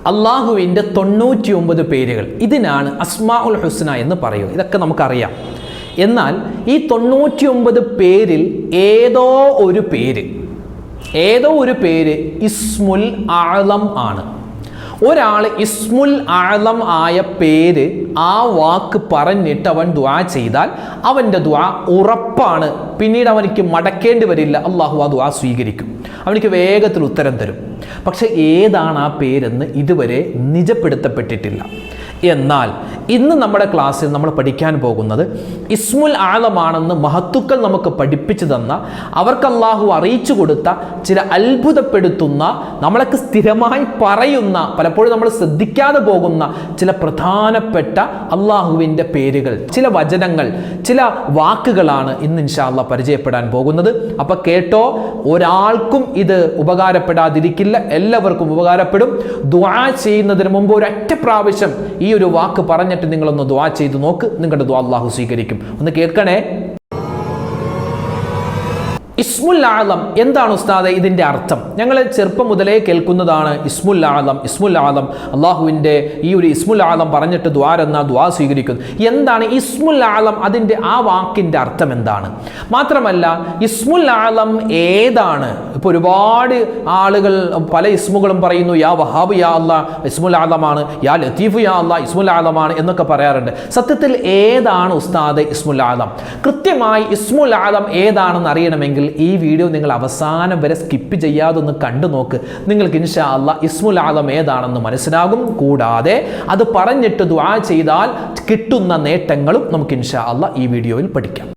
അള്ളാഹുവിൻ്റെ 99 പേരുകൾ, ഇതിനാണ് അസ്മാഉൽ ഹുസ്ന എന്ന് പറയുക. ഇതൊക്കെ നമുക്കറിയാം. എന്നാൽ ഈ 99 പേരിൽ ഏതോ ഒരു പേര് ഇസ്മുൽ ആളം ആണ്. ഒരാൾ ഇസ്മുൽ ആളം ആയ പേര് ആ വാക്ക് പറഞ്ഞിട്ട് അവൻ ദുആ ചെയ്താൽ അവൻ്റെ ദുആ ഉറപ്പാണ്. പിന്നീട് അവനിക്ക് മടക്കേണ്ടി വരില്ല. അള്ളാഹു ആ ദുആ സ്വീകരിക്കും, അവനിക്ക് വേഗത്തിൽ ഉത്തരം തരും. പക്ഷെ ഏതാണ് ആ പേരെന്ന് ഇതുവരെ നിജപ്പെടുത്തപ്പെട്ടിട്ടില്ല. എന്നാൽ ഇന്ന് നമ്മുടെ ക്ലാസ്സിൽ നമ്മൾ പഠിക്കാൻ പോകുന്നത് ഇസ്മുൽ ആളമാണെന്ന് മഹത്തുക്കൾ നമുക്ക് പഠിപ്പിച്ചു തന്ന, അവർക്ക് അള്ളാഹു അറിയിച്ചു കൊടുത്ത ചില അത്ഭുതപ്പെടുത്തുന്ന, നമ്മളൊക്കെ സ്ഥിരമായി പറയുന്ന, പലപ്പോഴും നമ്മൾ ശ്രദ്ധിക്കാതെ പോകുന്ന ചില പ്രധാനപ്പെട്ട അള്ളാഹുവിൻ്റെ പേരുകൾ, ചില വചനങ്ങൾ, ചില വാക്കുകളാണ് ഇന്ന് ഇൻഷാ അല്ലാഹ് പരിചയപ്പെടാൻ പോകുന്നത്. അപ്പോൾ കേട്ടോ, ഒരാൾക്കും ഇത് ഉപകാരപ്പെടാതിരിക്കില്ല, എല്ലാവർക്കും ഉപകാരപ്പെടും. ദുആ ചെയ്യുന്നതിന് മുമ്പ് ഒരൊറ്റ പ്രാവശ്യം ഈ ഒരു വാക്ക് പറഞ്ഞിട്ട് നിങ്ങളൊന്ന് ദുആ ചെയ്ത് നോക്ക്. നിങ്ങളുടെ ദുആ അല്ലാഹു സ്വീകരിക്കും. ഒന്ന് കേൾക്കണേ. ഇസ്മുൽ ആളം എന്താണ് ഉസ്താദെ ഇതിൻ്റെ അർത്ഥം? ഞങ്ങൾ ചെറുപ്പം മുതലേ കേൾക്കുന്നതാണ് ഇസ്മുൽ ആളം. അള്ളാഹുവിൻ്റെ ഈ ഒരു ഇസ്മുൽ ആളം പറഞ്ഞിട്ട് ദുആ സ്വീകരിക്കുന്നു. എന്താണ് ഇസ്മുൽ ആളം? അതിൻ്റെ ആ വാക്കിൻ്റെ അർത്ഥം എന്താണ്? മാത്രമല്ല ഇസ്മുൽ ആളം ഏതാണ്? ഇപ്പോൾ ഒരുപാട് ആളുകൾ പല ഇസ്മുകളും പറയുന്നു. യാ വഹാബ് യാ അല്ലാഹ് ഇസ്മുൽ ആളമാണ്, യാ ലത്തീഫ് യാ അല്ലാഹ് ഇസ്മുൽ ആളമാണ് എന്നൊക്കെ പറയാറുണ്ട്. സത്യത്തിൽ ഏതാണ് ഉസ്താദെ ഇസ്മുൽ ആളം? കൃത്യമായി ഇസ്മുൽ ആളം ഏതാണെന്ന് അറിയണമെങ്കിൽ ഈ വീഡിയോ നിങ്ങൾ അവസാനം വരെ സ്കിപ്പ് ചെയ്യാതെ ഒന്ന് കണ്ടു നോക്ക്. നിങ്ങൾക്ക് ഇൻഷാ അല്ലാഹ് ഇസ്മുൽ ആളം ഏതാണെന്ന് മനസ്സിലാകും. കൂടാതെ അത് പറഞ്ഞിട്ട് ദുആ ചെയ്താൽ കിട്ടുന്ന നേട്ടങ്ങളും നമുക്ക് ഇൻഷാ അല്ലാഹ് ഈ വീഡിയോയിൽ പഠിക്കാം.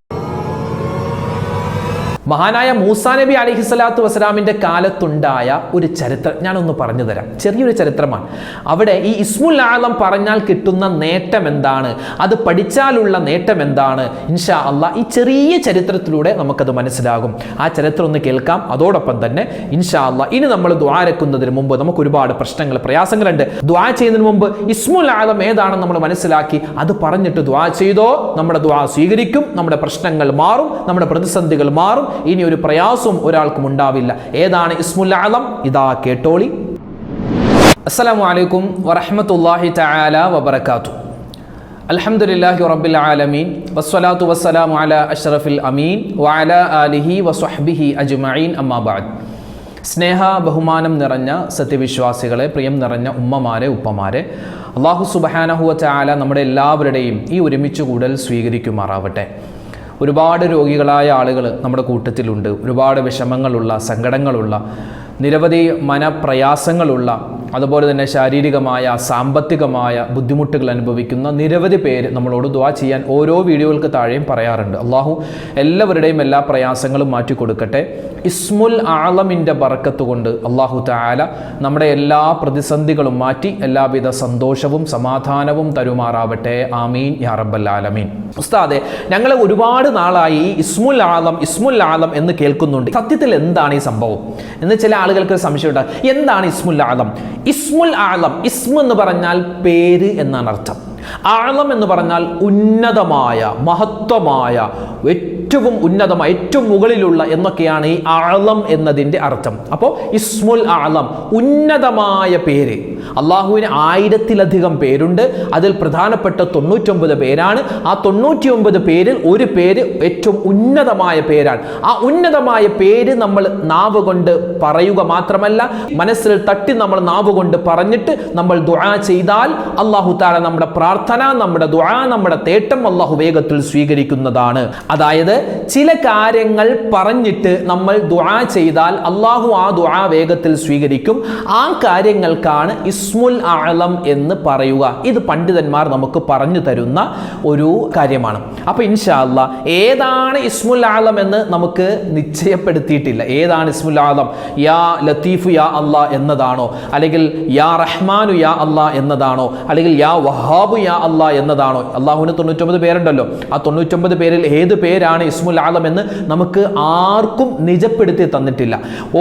മഹാനായ മൂസാ നബി അലൈഹിസ്സലാത്തു വസ്സലാമിൻ്റെ കാലത്തുണ്ടായ ഒരു ചരിത്രം ഞാനൊന്ന് പറഞ്ഞു തരാം. ചെറിയൊരു ചരിത്രമാണ്. അവിടെ ഈ ഇസ്മുൽ ആളം പറഞ്ഞാൽ കിട്ടുന്ന നേട്ടം എന്താണ്, അത് പഠിച്ചാലുള്ള നേട്ടം എന്താണ്, ഇൻഷാ അല്ലാഹ് ഈ ചെറിയ ചരിത്രത്തിലൂടെ നമുക്കത് മനസ്സിലാകും. ആ ചരിത്രം ഒന്ന് കേൾക്കാം. അതോടൊപ്പം തന്നെ ഇൻഷാ അല്ലാഹ് ഇനി നമ്മൾ ദുആരക്കുന്നതിന് മുമ്പ് നമുക്ക് ഒരുപാട് പ്രയാസങ്ങളുണ്ട്. ദുആ ചെയ്യുന്നതിന് മുമ്പ് ഇസ്മുൽ ആളം ഏതാണെന്ന് നമ്മൾ മനസ്സിലാക്കി അത് പറഞ്ഞിട്ട് ദുആ ചെയ്തോ, നമ്മുടെ ദുആ സ്വീകരിക്കും, നമ്മുടെ പ്രശ്നങ്ങൾ മാറും, നമ്മുടെ പ്രതിസന്ധികൾ മാറും, ഇനി ഒരു പ്രയാസവും ഒരാൾക്കും ഉണ്ടാവില്ല. ഏതാണ് ഇസ്മുൽ ആളം? ഇതാ കേട്ടോളി. അസ്സലാമു അലൈക്കും വറഹ്മത്തുള്ളാഹി തആല വബറകാതുഹു. അൽഹംദുലില്ലാഹി റബ്ബിൽ ആലമീൻ വസ്സലാത്തു വസ്സലാമു അലാ അഷ്റഫിൽ അമീൻ വഅലാ ആലിഹി വസ്വഹ്ബിഹി അജ്മഈൻ. അമ്മാ ബഅദ്. സ്നേഹ ബഹുമാനം നിറഞ്ഞ സത്യവിശ്വാസികളെ, പ്രിയം നിറഞ്ഞ ഉമ്മമാരെ, ഉപ്പമാരെ, അല്ലാഹു സുബ്ഹാനഹു വ തആല നമ്മുടെ എല്ലാവരുടെയും ഈ ഒരുമിച്ച് കൂടൽ സ്വീകരിക്കുമാറാവട്ടെ. ഒരുപാട് രോഗികളായ ആളുകൾ നമ്മുടെ കൂട്ടത്തിലുണ്ട്. ഒരുപാട് വിഷമങ്ങളുള്ള, സങ്കടങ്ങളുള്ള, നിരവധി മനപ്രയാസങ്ങളുള്ള, അതുപോലെ തന്നെ ശാരീരികമായ, സാമ്പത്തികമായ ബുദ്ധിമുട്ടുകൾ അനുഭവിക്കുന്ന നിരവധി പേര് നമ്മളോട് ദുആ ചെയ്യാൻ ഓരോ വീഡിയോകൾക്ക് താഴെയും പറയാറുണ്ട്. അള്ളാഹു എല്ലാവരുടെയും എല്ലാ പ്രയാസങ്ങളും മാറ്റിക്കൊടുക്കട്ടെ. ഇസ്മുൽ ആളമിൻ്റെ ബറക്കത്ത് കൊണ്ട് അള്ളാഹു തആല നമ്മുടെ എല്ലാ പ്രതിസന്ധികളും മാറ്റി എല്ലാവിധ സന്തോഷവും സമാധാനവും തരുമാറാവട്ടെ. ആമീൻ യാ റബ്ബൽ ആലമീൻ. ഉസ്താദെ, ഞങ്ങൾ ഒരുപാട് നാളായി ഇസ്മുൽ ആളം എന്ന് കേൾക്കുന്നുണ്ട്. സത്യത്തിൽ എന്താണ് ഈ സംഭവം എന്ന് ചില ആളുകൾക്ക് സംശയം ഉണ്ടാകും. എന്താണ് ഇസ്മുൽ ആളം? ഇസ്മുൽ ആളം, ഇസ്മ എന്ന് പറഞ്ഞാൽ പേര് എന്നാണ് അർത്ഥം. ആളം എന്ന് പറഞ്ഞാൽ ഉന്നതമായ, മഹത്വമായ, ഏറ്റവും ഉന്നതമായ, ഏറ്റവും മുകളിലുള്ള എന്നൊക്കെയാണ് ഈ ആളം എന്നതിൻ്റെ അർത്ഥം. അപ്പോൾ ഇസ്മുൽ ആളം, ഉന്നതമായ പേര്. അള്ളാഹുവിന് 1000-ലധികം പേരുണ്ട്. അതിൽ പ്രധാനപ്പെട്ട 99 പേരാണ്. ആ 99 പേരിൽ ഒരു പേര് ഏറ്റവും ഉന്നതമായ പേരാണ്. ആ ഉന്നതമായ പേര് നമ്മൾ നാവ് കൊണ്ട് പറയുക മാത്രമല്ല, മനസ്സിൽ തട്ടി നമ്മൾ നാവ് കൊണ്ട് പറഞ്ഞിട്ട് നമ്മൾ ദുആ ചെയ്താൽ അള്ളാഹു തആല നമ്മുടെ പ്രാർത്ഥന, നമ്മുടെ ദുആ, നമ്മുടെ തേട്ടം അള്ളാഹു വേഗത്തിൽ സ്വീകരിക്കുന്നതാണ്. അതായത് ചില കാര്യങ്ങൾ പറഞ്ഞിട്ട് നമ്മൾ ദുആ ചെയ്താൽ അള്ളാഹു ആ ദുആ വേഗത്തിൽ സ്വീകരിക്കും. ആ കാര്യങ്ങൾക്കാണ് ഇസ്മുൽ ആളം എന്ന് പറയുക. ഇത് പണ്ഡിതന്മാർ നമുക്ക് പറഞ്ഞു തരുന്ന ഒരു കാര്യമാണ്. അപ്പോൾ ഇൻഷാ അല്ലാഹ് ഏതാണ് ഇസ്മുൽ ആളം എന്ന് നമുക്ക് നിശ്ചയപ്പെടുത്തിയിട്ടില്ല. ഏതാണ് ഇസ്മുൽ ആളം? യാ ലത്തീഫു യാ അല്ലാഹ് എന്നതാണോ, അല്ലെങ്കിൽ യാ റഹ്മാനു യാ അല്ലാഹ് എന്നതാണോ, അല്ലെങ്കിൽ യാ വഹാബു യാ അല്ലാ എന്നതാണോ? അള്ളാഹുവിന് 99 പേരുണ്ടല്ലോ, ആ 99 പേരിൽ ഏത് പേരാണ് ഇസ്മുൽ ആലം എന്ന് നമുക്ക് ആർക്കും നിജപ്പെടുത്തി തന്നിട്ടില്ല.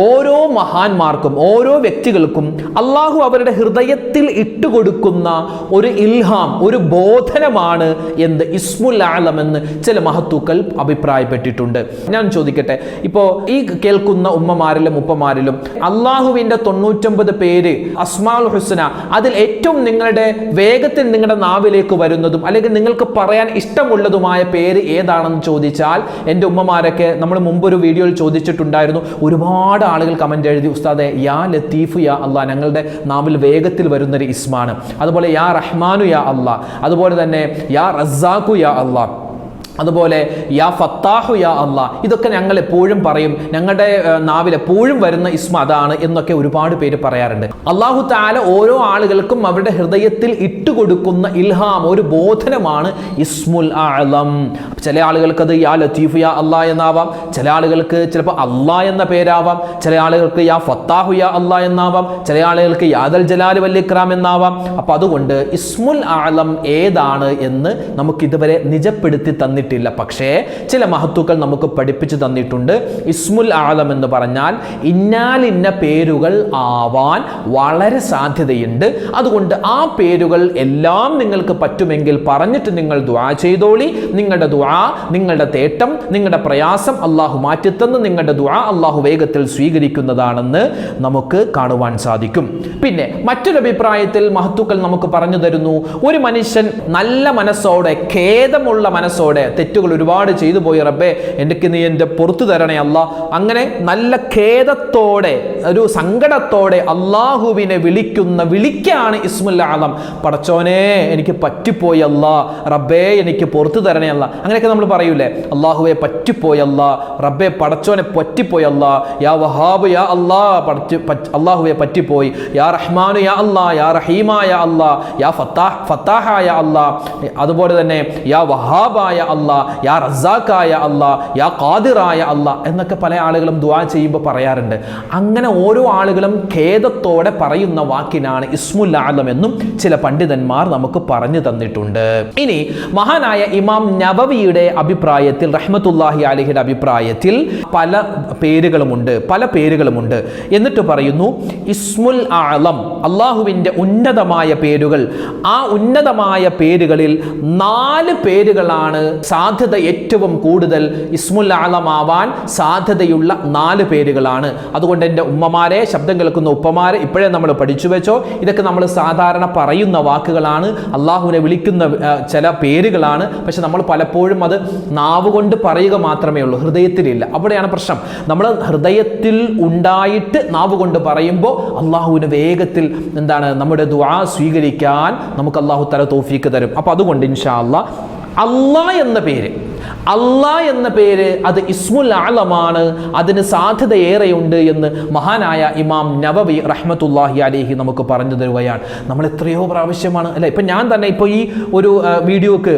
ഓരോ മഹാന്മാർക്കും ഓരോ വ്യക്തികൾക്കും അള്ളാഹു അവരുടെ ഹൃദയത്തിൽ ഇട്ടുകൊടുക്കുന്ന ഒരു ഇൽഹാം, ഒരു ബോധനമാണ് എന്ത് ഇസ്മുൽ ആലം എന്ന് ചില മഹത്തുക്കൾ അഭിപ്രായപ്പെട്ടിട്ടുണ്ട്. ഞാൻ ചോദിക്കട്ടെ, ഇപ്പോൾ ഈ കേൾക്കുന്ന ഉമ്മമാരിലും ഉപ്പമാരിലും അള്ളാഹുവിൻ്റെ 99 പേര് അസ്മാഉൽ ഹുസ്ന, അതിൽ ഏറ്റവും നിങ്ങളുടെ വേഗത്തിൽ നിങ്ങളുടെ നാവിലേക്ക് വരുന്നതും അല്ലെങ്കിൽ നിങ്ങൾക്ക് പറയാൻ ഇഷ്ടമുള്ളതുമായ പേര് ഏതാണെന്ന് ചോദിച്ചാൽ, എൻ്റെ ഉമ്മമാരൊക്കെ നമ്മൾ മുമ്പൊരു വീഡിയോയിൽ ചോദിച്ചിട്ടുണ്ടായിരുന്നു. ഒരുപാട് ആളുകൾ കമന്റ് എഴുതി, ഉസ്താദെ യാ ലത്തീഫു യാ അള്ളാഹ് ഞങ്ങളുടെ നാവിൽ വേഗത്തിൽ വരുന്നൊരു ഇസ്മാണ്. അതുപോലെ യാ റഹ്മാനു യാ അള്ളാഹ്, അതുപോലെ തന്നെ യാ റസ്സാഖു യാ അള്ളാഹ്, അതുപോലെ യാ ഫത്താഹു യാ അള്ളാഹ്. ഇതൊക്കെ ഞങ്ങൾ എപ്പോഴും പറയും, ഞങ്ങളുടെ നാവിൽ എപ്പോഴും വരുന്ന ഇസ്മ അതാണ് എന്നൊക്കെ ഒരുപാട് പേര് പറയാറുണ്ട്. അള്ളാഹു തആല ഓരോ ആളുകൾക്കും അവരുടെ ഹൃദയത്തിൽ ഇട്ടുകൊടുക്കുന്ന ഇൽഹാം, ഒരു ബോധനമാണ് ഇസ്മുൽ ആലം. ചില ആളുകൾക്ക് അത് യാ ലത്തീഫു യാ അള്ളാഹ് എന്നാവാം, ചില ആളുകൾക്ക് ചിലപ്പോൾ അള്ളാഹ് എന്ന പേരാവാം, ചില ആളുകൾക്ക് യാ ഫത്താഹു യാ അള്ളാഹ് എന്നാവാം, ചില ആളുകൾക്ക് യാദൽ ജലാൽ വൽ ഇക്റാം എന്നാവാം. അപ്പോൾ അതുകൊണ്ട് ഇസ്മുൽ ആലം ഏതാണ് എന്ന് നമുക്ക് ഇതുവരെ നിജപ്പെടുത്തി തന്നിട്ടില്ല. പക്ഷേ ചില മഹത്തുക്കൾ നമുക്ക് പഠിപ്പിച്ചു തന്നിട്ടുണ്ട്. ഇസ്മുൽ ആലം എന്ന് പറഞ്ഞാൽ ഇന്നാലിന്ന പേരുകൾ ആവാൻ വളരെ സാധ്യതയുണ്ട്. അതുകൊണ്ട് ആ പേരുകൾ എല്ലാം നിങ്ങൾക്ക് പറ്റുമെങ്കിൽ പറഞ്ഞിട്ട് നിങ്ങൾ ദുആ ചെയ്തോളി. നിങ്ങളുടെ ദുആ, നിങ്ങളുടെ തേട്ടം, നിങ്ങളുടെ പ്രയാസം അള്ളാഹു മാറ്റിത്തന്ന് നിങ്ങളുടെ ദുആ അള്ളാഹു വേഗത്തിൽ സ്വീകരിക്കുന്നതാണെന്ന് നമുക്ക് കാണുവാൻ സാധിക്കും. പിന്നെ മറ്റൊരു അഭിപ്രായത്തിൽ മഹത്തുക്കൾ നമുക്ക് പറഞ്ഞു തരുന്നു, ഒരു മനുഷ്യൻ നല്ല മനസ്സോടെ, ഖേദമുള്ള മനസ്സോടെ, തെറ്റുകൾ ഒരുപാട് ചെയ്തു പോയി റബ്ബേ എനിക്ക് നീ എൻ്റെ പുറത്തു തരണേ അല്ലാ, അങ്ങനെ നല്ല ഖേദത്തോടെ, ഒരു സങ്കടത്തോടെ അള്ളാഹുവിനെ വിളിക്കുന്ന വിളിക്കാണ് ഇസ്മുൽ ആലം. പടച്ചോനെ എനിക്ക് പറ്റിപ്പോയി അല്ലാ, റബ്ബേ എനിക്ക് പുറത്തു തരണേ അല്ലാ, അങ്ങനെയൊക്കെ നമ്മൾ പറയൂലേ. അള്ളാഹുവെ പറ്റിപ്പോയി അല്ലാ, റബ്ബേ പടച്ചോനെ പറ്റിപ്പോയി അല്ലാ, യാ വഹാബ് യാ അല്ലാ, അള്ളാഹുവെ പറ്റിപ്പോയി, യാ റഹ്മാനു യാ അല്ലാ, യാ റഹീമായ അല്ലാ, യാ ഫത്താഹായ അല്ലാ, അതുപോലെ തന്നെ യാ വഹാബായ അല്ലാ, യാ റസാഖായ അല്ലാ, യാ ഖാദിറായ അല്ലാ എന്നൊക്കെ പല ആളുകളും ദുആ ചെയ്യുമ്പോൾ പറയാറുണ്ട്. അങ്ങനെ ഓരോ ആളുകളും ഖേദത്തോടെ പറയുന്ന വാക്കിനാണ് ഇസ്മുൽ ആലം എന്നും ചില പണ്ഡിതന്മാർ നമുക്ക് പറഞ്ഞു തന്നിട്ടുണ്ട്. ഇനി മഹാനായ ഇമാം നവവിയുടെ അഭിപ്രായത്തിൽ, റഹ്മത്തുള്ളാഹി അലൈഹിയുടെ അഭിപ്രായത്തിൽ പല പേരുകളുമുണ്ട്. എന്നിട്ട് പറയുന്നു ഇസ്മുൽ ആലം, അള്ളാഹുവിൻ്റെ ഉന്നതമായ പേരുകൾ, ആ ഉന്നതമായ പേരുകളിൽ 4 പേരുകളാണ് സാധ്യത ഏറ്റവും കൂടുതൽ ഇസ്മുൽ ആലം ആവാൻ സാധ്യതയുള്ള 4 പേരുകളാണ്. അതുകൊണ്ട് എൻ്റെ ഉമ്മമാരെ, ശബ്ദം കേൾക്കുന്ന ഉപ്പമാരെ, ഇപ്പോഴേ നമ്മൾ പഠിച്ചു വെച്ചോ. ഇതൊക്കെ നമ്മൾ സാധാരണ പറയുന്ന വാക്കുകളാണ്, അള്ളാഹുവിനെ വിളിക്കുന്ന ചില പേരുകളാണ്. പക്ഷെ നമ്മൾ പലപ്പോഴും അത് നാവ് കൊണ്ട് പറയുക മാത്രമേ ഉള്ളൂ, ഹൃദയത്തിലില്ല. അവിടെയാണ് പ്രശ്നം. നമ്മൾ ഹൃദയത്തിൽ ഉണ്ടായിട്ട് നാവ് കൊണ്ട് പറയുമ്പോൾ അള്ളാഹുവിന് വേഗത്തിൽ നമ്മുടെ ദുആ സ്വീകരിക്കാൻ നമുക്ക് അള്ളാഹു തആല തൗഫീക്ക് തരും. അപ്പോൾ അതുകൊണ്ട് ഇൻഷാ അല്ലാഹ് അള്ളാഹ് എന്ന പേര് അത് ഇസ്മുൽ ആലമാണ്, അതിന് സാധ്യത ഏറെയുണ്ട് എന്ന് മഹാനായ ഇമാം നവവി റഹ്മത്തുള്ളാഹി അലൈഹി നമുക്ക് പറഞ്ഞു തരുകയാണ്. നമ്മൾ എത്രയോ പ്രാവശ്യമാണ് അല്ലെ, ഇപ്പം ഞാൻ തന്നെ ഇപ്പോൾ ഈ ഒരു വീഡിയോക്ക്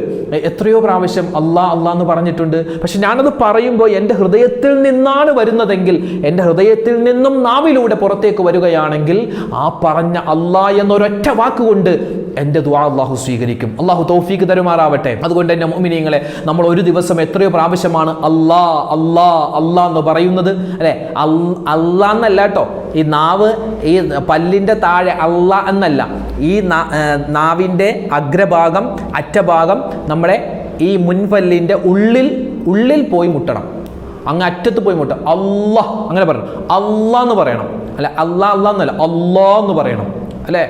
എത്രയോ പ്രാവശ്യം അള്ളാഹ് എന്ന് പറഞ്ഞിട്ടുണ്ട്. പക്ഷെ ഞാനത് പറയുമ്പോൾ എൻ്റെ ഹൃദയത്തിൽ നിന്നാണ് വരുന്നതെങ്കിൽ, എൻ്റെ ഹൃദയത്തിൽ നിന്നും നാവിലൂടെ പുറത്തേക്ക് വരികയാണെങ്കിൽ ആ പറഞ്ഞ അള്ളാഹ് എന്നൊരൊറ്റ വാക്കുകൊണ്ട് എൻ്റെ ദുആ അള്ളാഹു സ്വീകരിക്കും. അള്ളാഹു തൗഫീക്ക് തരുമാറാവട്ടെ. അതുകൊണ്ട് എൻ്റെ മുഅ്മിനീങ്ങളെ, നമ്മൾ ഒരു ദിവസം എത്രയോ പ്രാവശ്യമാണ് അല്ലാ അല്ലാ അല്ലാ എന്ന് പറയുന്നത് അല്ലെ. അല്ലാ എന്നല്ല കേട്ടോ, ഈ നാവ്, ഈ പല്ലിൻ്റെ താഴെ അല്ലാ എന്നല്ല, ഈ നാവിൻ്റെ അഗ്രഭാഗം, അറ്റഭാഗം നമ്മുടെ ഈ മുൻപല്ലിൻ്റെ ഉള്ളിൽ പോയി മുട്ടണം, അങ്ങ് അറ്റത്ത് പോയി മുട്ടണം. അല്ലാഹ് അങ്ങനെ പറയണം, അല്ലാ എന്ന് പറയണം അല്ലെ, അല്ലാ എന്നല്ല, അല്ലാ എന്ന് പറയണം അല്ലെ.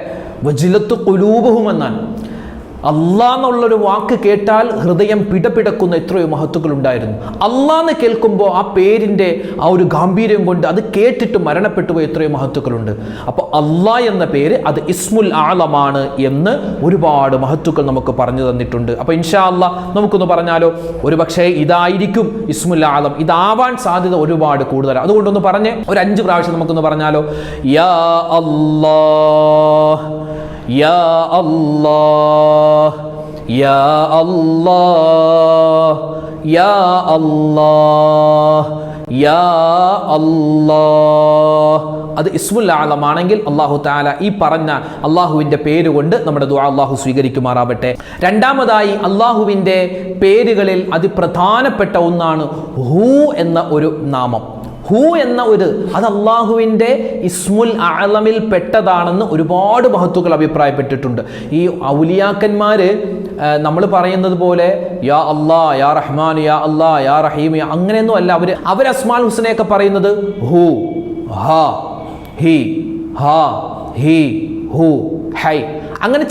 വജിലത്ത് ഖുലൂബുഹും എന്നാണ്. അല്ലാഹ് എന്നുള്ളൊരു വാക്ക് കേട്ടാൽ ഹൃദയം പിടപിടക്കുന്ന എത്രയോ മഹത്തുക്കൾ ഉണ്ടായിരുന്നു. അല്ലാഹ് എന്ന് കേൾക്കുമ്പോൾ ആ പേരിൻ്റെ ആ ഒരു ഗാംഭീര്യം കൊണ്ട് അത് കേട്ടിട്ട് മരണപ്പെട്ടു പോയ എത്രയോ മഹത്തുക്കളുണ്ട്. അപ്പോൾ അല്ലാഹ് എന്ന പേര് അത് ഇസ്മുൽ ആലമാണ് എന്ന് ഒരുപാട് മഹത്തുക്കൾ നമുക്ക് പറഞ്ഞു തന്നിട്ടുണ്ട്. അപ്പോൾ ഇൻഷാ അല്ലാഹ് നമുക്കൊന്ന് പറഞ്ഞാലോ, ഒരു പക്ഷേ ഇതായിരിക്കും ഇസ്മുൽ ആലം, ഇതാവാൻ സാധ്യത ഒരുപാട് കൂടുതലാണ്. അതുകൊണ്ടൊന്ന് പറഞ്ഞ് ഒരു 5 പ്രാവശ്യം നമുക്കൊന്ന് പറഞ്ഞാലോ. യാ അല്ലാഹ്, യാ അല്ലാഹ്, യാ അല്ലാഹ്, യാ അല്ലാഹ്, യാ അല്ലാഹ്, അത് ഇസ്മുൽ ആലമാണെങ്കിൽ അല്ലാഹു തആല ഈ പറഞ്ഞ അള്ളാഹുവിൻ്റെ പേരുകൊണ്ട് നമ്മുടെ ദുആ അള്ളാഹു സ്വീകരിക്കുമാറാവട്ടെ. രണ്ടാമതായി അള്ളാഹുവിൻ്റെ പേരുകളിൽ അതിപ്രധാനപ്പെട്ട ഒന്നാണ് ഹു എന്ന ഒരു നാമം. ഹു എന്ന അത് അള്ളാഹുവിൻ്റെ ഇസ്മുൽ അഅലമിൽ പെട്ടതാണെന്ന് ഒരുപാട് മഹത്തുക്കൾ അഭിപ്രായപ്പെട്ടിട്ടുണ്ട്. ഈ ഔലിയാക്കന്മാർ നമ്മൾ പറയുന്നത് പോലെ യാ അല്ലാ, യാ റഹ്മാൻ, യാ അല്ലാ, യാ റഹീം, അങ്ങനെയൊന്നും അല്ല. അവർ അസ്മാൽ ഹുസ്നയൊക്കെ പറയുന്നത് ഹു, ഹ, ഹി, ഹ, ഹി, ഹു, ഹൈ, അങ്ങനെ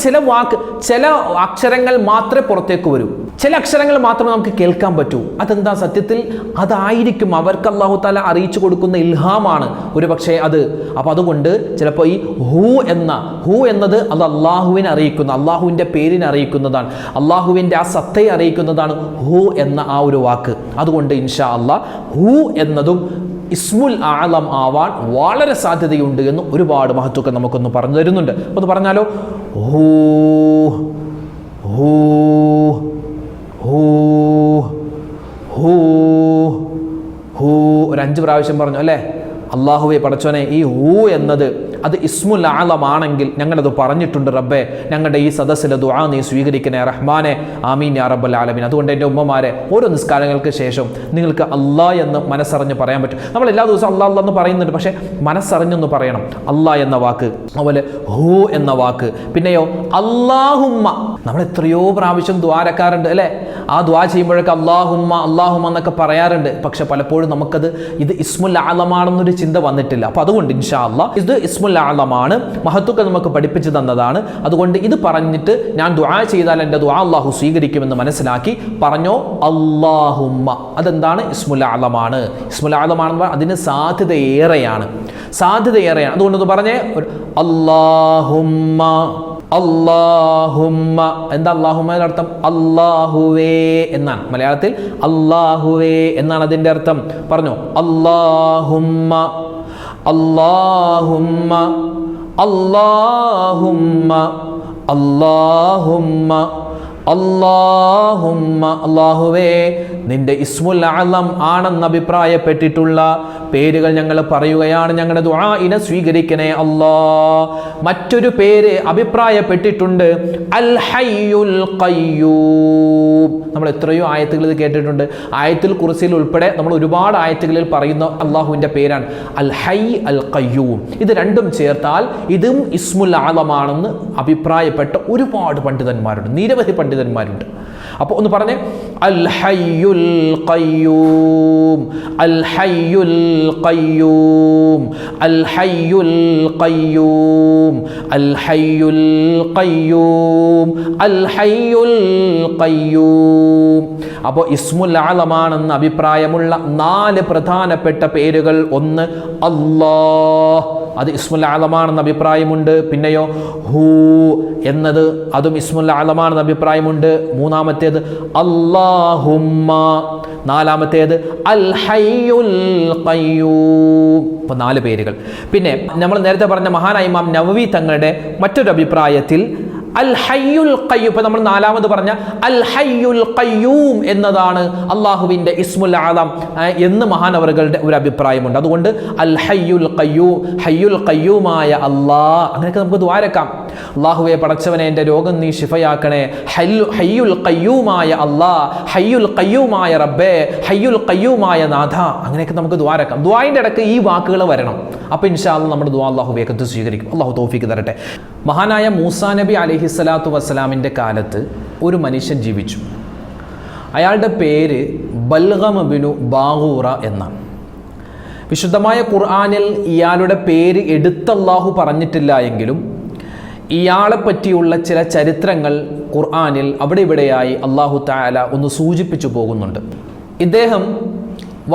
ചില അക്ഷരങ്ങൾ മാത്രമേ പുറത്തേക്ക് വരൂ, ചില അക്ഷരങ്ങൾ മാത്രമേ നമുക്ക് കേൾക്കാൻ പറ്റൂ. അതെന്താ? സത്യത്തിൽ അതായിരിക്കും അവർക്ക് അല്ലാഹു തആല അറിയിച്ചു കൊടുക്കുന്ന ഇൽഹാമാണ് ഒരു പക്ഷേ അത്. അപ്പോൾ അതുകൊണ്ട് ചിലപ്പോൾ ഈ ഹു എന്നത് അത് അള്ളാഹുവിനെ അറിയിക്കുന്ന, അള്ളാഹുവിൻ്റെ പേരിനെ അറിയിക്കുന്നതാണ്, അള്ളാഹുവിൻ്റെ ആ സത്തയെ അറിയിക്കുന്നതാണ് ഹു എന്ന ആ ഒരു വാക്ക്. അതുകൊണ്ട് ഇൻഷാ അല്ലാഹ് ഹു എന്നതും ഇസ്മുൽ ആലം ആവാൻ വളരെ സാധ്യതയുണ്ട് എന്ന് ഒരുപാട് മഹത്തുക്കൾ നമുക്കൊന്ന് പറഞ്ഞു തരുന്നുണ്ട്. ഒന്ന് പറഞ്ഞാലോ? Who who who who who ഒരു 5 പ്രാവശ്യം പറഞ്ഞു അല്ലേ? അള്ളാഹുവേ പടച്ചോനെ, ഈ ഹൂ എന്നത് അത് ഇസ്മുൽ ആലമാണെങ്കിൽ ഞങ്ങളത് പറഞ്ഞിട്ടുണ്ട് റബ്ബേ, ഞങ്ങളുടെ ഈ സദസ്സിലെ ദുആ നീ സ്വീകരിക്കണേ റഹ്മാനെ, ആമീൻ യാ റബ്ബൽ ആലമീൻ. അതുകൊണ്ട് എൻ്റെ ഉമ്മമാരെ, ഓരോ നിസ്കാരങ്ങൾക്ക് ശേഷം നിങ്ങൾക്ക് അല്ലാ എന്ന് മനസ്സറിഞ്ഞ് പറയാൻ പറ്റും. നമ്മൾ എല്ലാ ദിവസവും അല്ലാ അല്ലാ എന്ന് പറയുന്നുണ്ട്, പക്ഷേ മനസ്സറിഞ്ഞൊന്ന് പറയണം അല്ലാ എന്ന വാക്ക്, അതുപോലെ ഹൂ എന്ന വാക്ക്. പിന്നെയോ അല്ലാഹുമ്മ, നമ്മൾ എത്രയോ പ്രാവശ്യം ദ്വാരക്കാറുണ്ട് അല്ലേ? ആ ദ്വാ ചെയ്യുമ്പോഴൊക്കെ അല്ലാഹുമ്മ അല്ലാഹുമ്മ എന്നൊക്കെ പറയാറുണ്ട്. പക്ഷെ പലപ്പോഴും നമുക്കത് ഇത് ഇസ്മുൽ ആലമാണെന്നൊരു ചിന്ത വന്നിട്ടില്ല. അപ്പോൾ അതുകൊണ്ട് ഇൻഷാ അല്ലാഹ് ഇത് ഇസ്മുൽ ആലമാണ്, മഹത്തുക്കൾ നമുക്ക് പഠിപ്പിച്ചു തന്നതാണ്. അതുകൊണ്ട് ഇത് പറഞ്ഞിട്ട് ഞാൻ ദുആ ചെയ്താൽ എൻ്റെ ദുആ അല്ലാഹു സ്വീകരിക്കുമെന്ന് മനസ്സിലാക്കി പറഞ്ഞോ അല്ലാഹുമ്മ. അതെന്താണ്? ഇസ്മുൽ ആലമാണ്. ഇസ്മുൽ ആലമാണെന്ന് അതിന് സാധ്യതയേറെയാണ്. അതുകൊണ്ടൊന്ന് പറഞ്ഞേ, അല്ലാഹുമ്മ. അല്ലാഹുമ്മ എന്താ? അല്ലാഹുമ്മയുടെ അർത്ഥം അല്ലാഹുവേ എന്നാണ്. മലയാളത്തിൽ അല്ലാഹുവേ എന്നാണ് അതിൻ്റെ അർത്ഥം. പറഞ്ഞു അല്ലാഹുമ്മ അല്ലാഹുമ്മ അല്ലാഹുമ്മ അല്ലാഹുമ്മ അല്ലാഹുമ്മ. അല്ലാഹുവേ, നിന്റെ ഇസ്മുൽ അഅലം ആണെന്ന് അഭിപ്രായപ്പെട്ടിട്ടുള്ള പേരുകൾ ഞങ്ങൾ പറയുകയാണ്, ഞങ്ങളുടെ ദുആഇനെ സ്വീകരിക്കണേ അല്ലാ. മറ്റൊരു പേര് അഭിപ്രായപ്പെട്ടിട്ടുണ്ട്, അൽ ഹയ്യുൽ ഖയ്യൂം. നമ്മൾ എത്രയോ ആയത്തുകൾ ഇത് കേട്ടിട്ടുണ്ട്. ആയത്തുൽ കുർസിയിൽ ഉൾപ്പെടെ നമ്മൾ ഒരുപാട് ആയത്തുകളിൽ പറയുന്ന അള്ളാഹുവിൻ്റെ പേരാണ് അൽ ഹയ്യ് അൽ ഖയ്യൂം. ഇത് രണ്ടും ചേർത്താൽ ഇതും ഇസ്മുൽ അഅലമാണെന്ന് അഭിപ്രായപ്പെട്ട ഒരുപാട് പണ്ഡിതന്മാരുണ്ട്, നിരവധി പണ്ഡിതന്മാരുണ്ട്. അപ്പോൾ ഒന്ന് പറഞ്ഞേ, അൽ ഹയ്യുൽ ഖയ്യൂം, അൽ ഹയ്യുൽ ഖയ്യൂം, അൽ ഹയ്യുൽ ഖയ്യൂം, അൽ ഹയ്യുൽ ഖയ്യൂം, അൽ ഹയ്യുൽ ഖയ്യൂം. അപ്പോൾ ഇസ്മുൽ അഅലമാണെന്ന് അഭിപ്രായമുള്ള 4 പ്രധാനപ്പെട്ട പേരുകൾ. ഒന്ന് അല്ലാഹ്, അത് ഇസ്മുൽ അഅലമാണെന്ന് അഭിപ്രായമുണ്ട്. പിന്നെയോ ഹൂ എന്നത് അതും ഇസ്മുൽ അഅലമാണെന്ന് അഭിപ്രായമുണ്ട്. മൂന്നാമത്തേത് അല്ലാഹുമ്മ. നാലാമത്തേത് അൽ ഹയ്യുൽ ഖയ്യൂം. അപ്പോൾ 4 പേരുകൾ. പിന്നെ നമ്മൾ നേരത്തെ പറഞ്ഞ മഹാനായ ഇമാം നവവി തങ്ങളുടെ മറ്റൊരു അഭിപ്രായത്തിൽ അൽ ഹയ്യുൽ ഖയ്യൂം, ഇപ്പോൾ നമ്മൾ 4ാമത് പറഞ്ഞ അൽ ഹയ്യുൽ ഖയ്യൂം എന്നതാണ് അള്ളാഹുവിൻ്റെ ഇസ്മുൽ അഅലം എന്ന് മഹാനവറുകളുടെ ഒരു അഭിപ്രായമുണ്ട്. അതുകൊണ്ട് അൽ ഹയ്യുൽ ഖയ്യൂം, ഹയ്യുൽ ഖയ്യൂമായ അല്ലാഹ്, അങ്ങനെയൊക്കെ നമുക്ക് ദ്വാരക്കാം. അള്ളാഹുവെ പടച്ചവനെ, എൻ്റെ രോഗം നീ ശിഫയാക്കണേ, ഹയ്യുൽ ഖയ്യൂമായ അല്ലാഹ്, ഹയ്യുൽ ഖയ്യൂമായ റബ്ബേ, ഹയ്യുൽ ഖയ്യൂമായ നാഥ, അങ്ങനെയൊക്കെ നമുക്ക് ദ്വാരക്കാം. ദ്വായിൻ്റെ ഇടയ്ക്ക് ഈ വാക്കുകൾ വരണം. അപ്പോൾ ഇൻഷാ അല്ലാഹ് നമ്മുടെ ദുആ അല്ലാഹു വേഗത്തിൽ സ്വീകരിക്കും. അല്ലാഹു തൗഫീഖ് തരട്ടെ. മഹാനായ മൂസാ നബി അലൈഹിസ്സലാത്തു വസ്സലാമിൻ്റെ കാലത്ത് ഒരു മനുഷ്യൻ ജീവിച്ചു. അയാളുടെ പേര് ബൽഗം ബിനു ബാഗൂറ എന്നാണ്. വിശുദ്ധമായ ഖുർആനിൽ ഇയാളുടെ പേര് എടുത്തല്ലാഹു പറഞ്ഞിട്ടില്ല എങ്കിലും ഇയാളെ പറ്റിയുള്ള ചില ചരിത്രങ്ങൾ ഖുർആനിൽ അവിടെ ഇവിടെയായി അല്ലാഹു തആല ഒന്ന് സൂചിപ്പിച്ചു പോകുന്നുണ്ട്. ഇദ്ദേഹം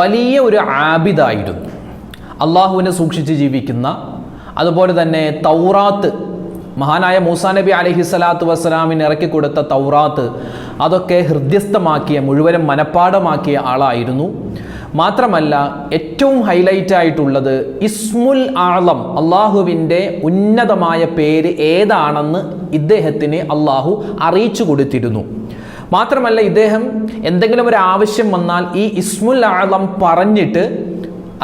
വലിയ ഒരു ആബിദായിരുന്നു, അള്ളാഹുവിനെ സൂക്ഷിച്ച് ജീവിക്കുന്ന. അതുപോലെ തന്നെ തൗറാത്ത്, മഹാനായ മൂസാ നബി അലൈഹിസ്സലാത്തു വസ്സലാമിന് ഇറക്കിക്കൊടുത്ത തൗറാത്ത് അതൊക്കെ ഹൃദ്യസ്ഥമാക്കിയ, മുഴുവനും മനഃപ്പാഠമാക്കിയ ആളായിരുന്നു. മാത്രമല്ല ഏറ്റവും ഹൈലൈറ്റ് ആയിട്ടുള്ളത് ഇസ്മുൽ ആളം, അള്ളാഹുവിൻ്റെ ഉന്നതമായ പേര് ഏതാണെന്ന് ഇദ്ദേഹത്തിന് അള്ളാഹു അറിയിച്ചു കൊടുത്തിരുന്നു. മാത്രമല്ല ഇദ്ദേഹം എന്തെങ്കിലും ഒരു ആവശ്യം വന്നാൽ ഈ ഇസ്മുൽ ആളം പറഞ്ഞിട്ട്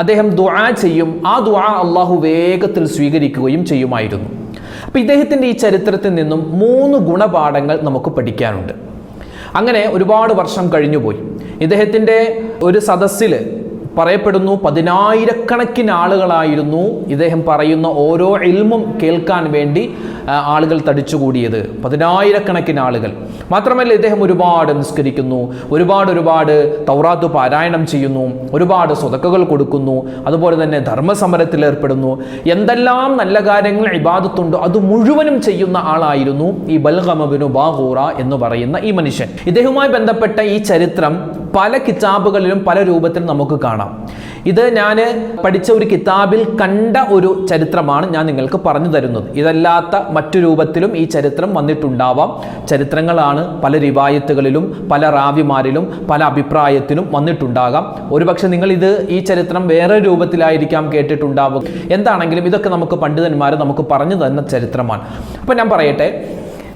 അദ്ദേഹം ദുആ ചെയ്യും, ആ ദുആ അള്ളാഹു വേഗത്തിൽ സ്വീകരിക്കുകയും ചെയ്യുമായിരുന്നു. അപ്പോൾ ഇദ്ദേഹത്തിൻ്റെ ഈ ചരിത്രത്തിൽ നിന്നും 3 ഗുണപാഠങ്ങൾ നമുക്ക് പഠിക്കാനുണ്ട്. അങ്ങനെ ഒരുപാട് വർഷം കഴിഞ്ഞുപോയി. ഇദ്ദേഹത്തിൻ്റെ ഒരു സദസ്സിൽ പറയപ്പെടുന്നു 10,000-കണക്കിന് ആളുകളായിരുന്നു ഇദ്ദേഹം പറയുന്ന ഓരോ ഇൽമും കേൾക്കാൻ വേണ്ടി ആളുകൾ തടിച്ചുകൂടിയത്. 10,000-കണക്കിന് ആളുകൾ. മാത്രമല്ല ഇദ്ദേഹം ഒരുപാട് നിസ്കരിക്കുന്നു, ഒരുപാട് തൗറാത്ത് പാരായണം ചെയ്യുന്നു, ഒരുപാട് സ്വതക്കകൾ കൊടുക്കുന്നു, അതുപോലെ തന്നെ ധർമ്മസമരത്തിൽ ഏർപ്പെടുന്നു. എന്തെല്ലാം നല്ല കാര്യങ്ങൾ ഇബാദത്തുണ്ടോ അത് മുഴുവനും ചെയ്യുന്ന ആളായിരുന്നു ഈ ബൽഗം ഇബ്നു ബാഗൂറ എന്ന് പറയുന്ന ഈ മനുഷ്യൻ. ഇദ്ദേഹവുമായി ബന്ധപ്പെട്ട ഈ ചരിത്രം പല കിതാബുകളിലും പല രൂപത്തിൽ നമുക്ക് കാണാം. ഇത് ഞാൻ പഠിച്ച ഒരു കിതാബിൽ കണ്ട ഒരു ചരിത്രമാണ് ഞാൻ നിങ്ങൾക്ക് പറഞ്ഞു തരുന്നത്. ഇതല്ലാത്ത മറ്റു രൂപത്തിലും ഈ ചരിത്രം വന്നിട്ടുണ്ടാവാം. ചരിത്രങ്ങളാണ് പല റിവായത്തുകളിലും പല റാവിമാരിലും പല അഭിപ്രായത്തിലും വന്നിട്ടുണ്ടാകാം. ഒരുപക്ഷെ നിങ്ങൾ ഈ ചരിത്രം വേറെ രൂപത്തിലായിരിക്കാം കേട്ടിട്ടുണ്ടാവും. എന്താണെങ്കിലും ഇതൊക്കെ നമുക്ക് പണ്ഡിതന്മാർ നമുക്ക് പറഞ്ഞു തന്ന ചരിത്രമാണ്. അപ്പം ഞാൻ പറയട്ടെ,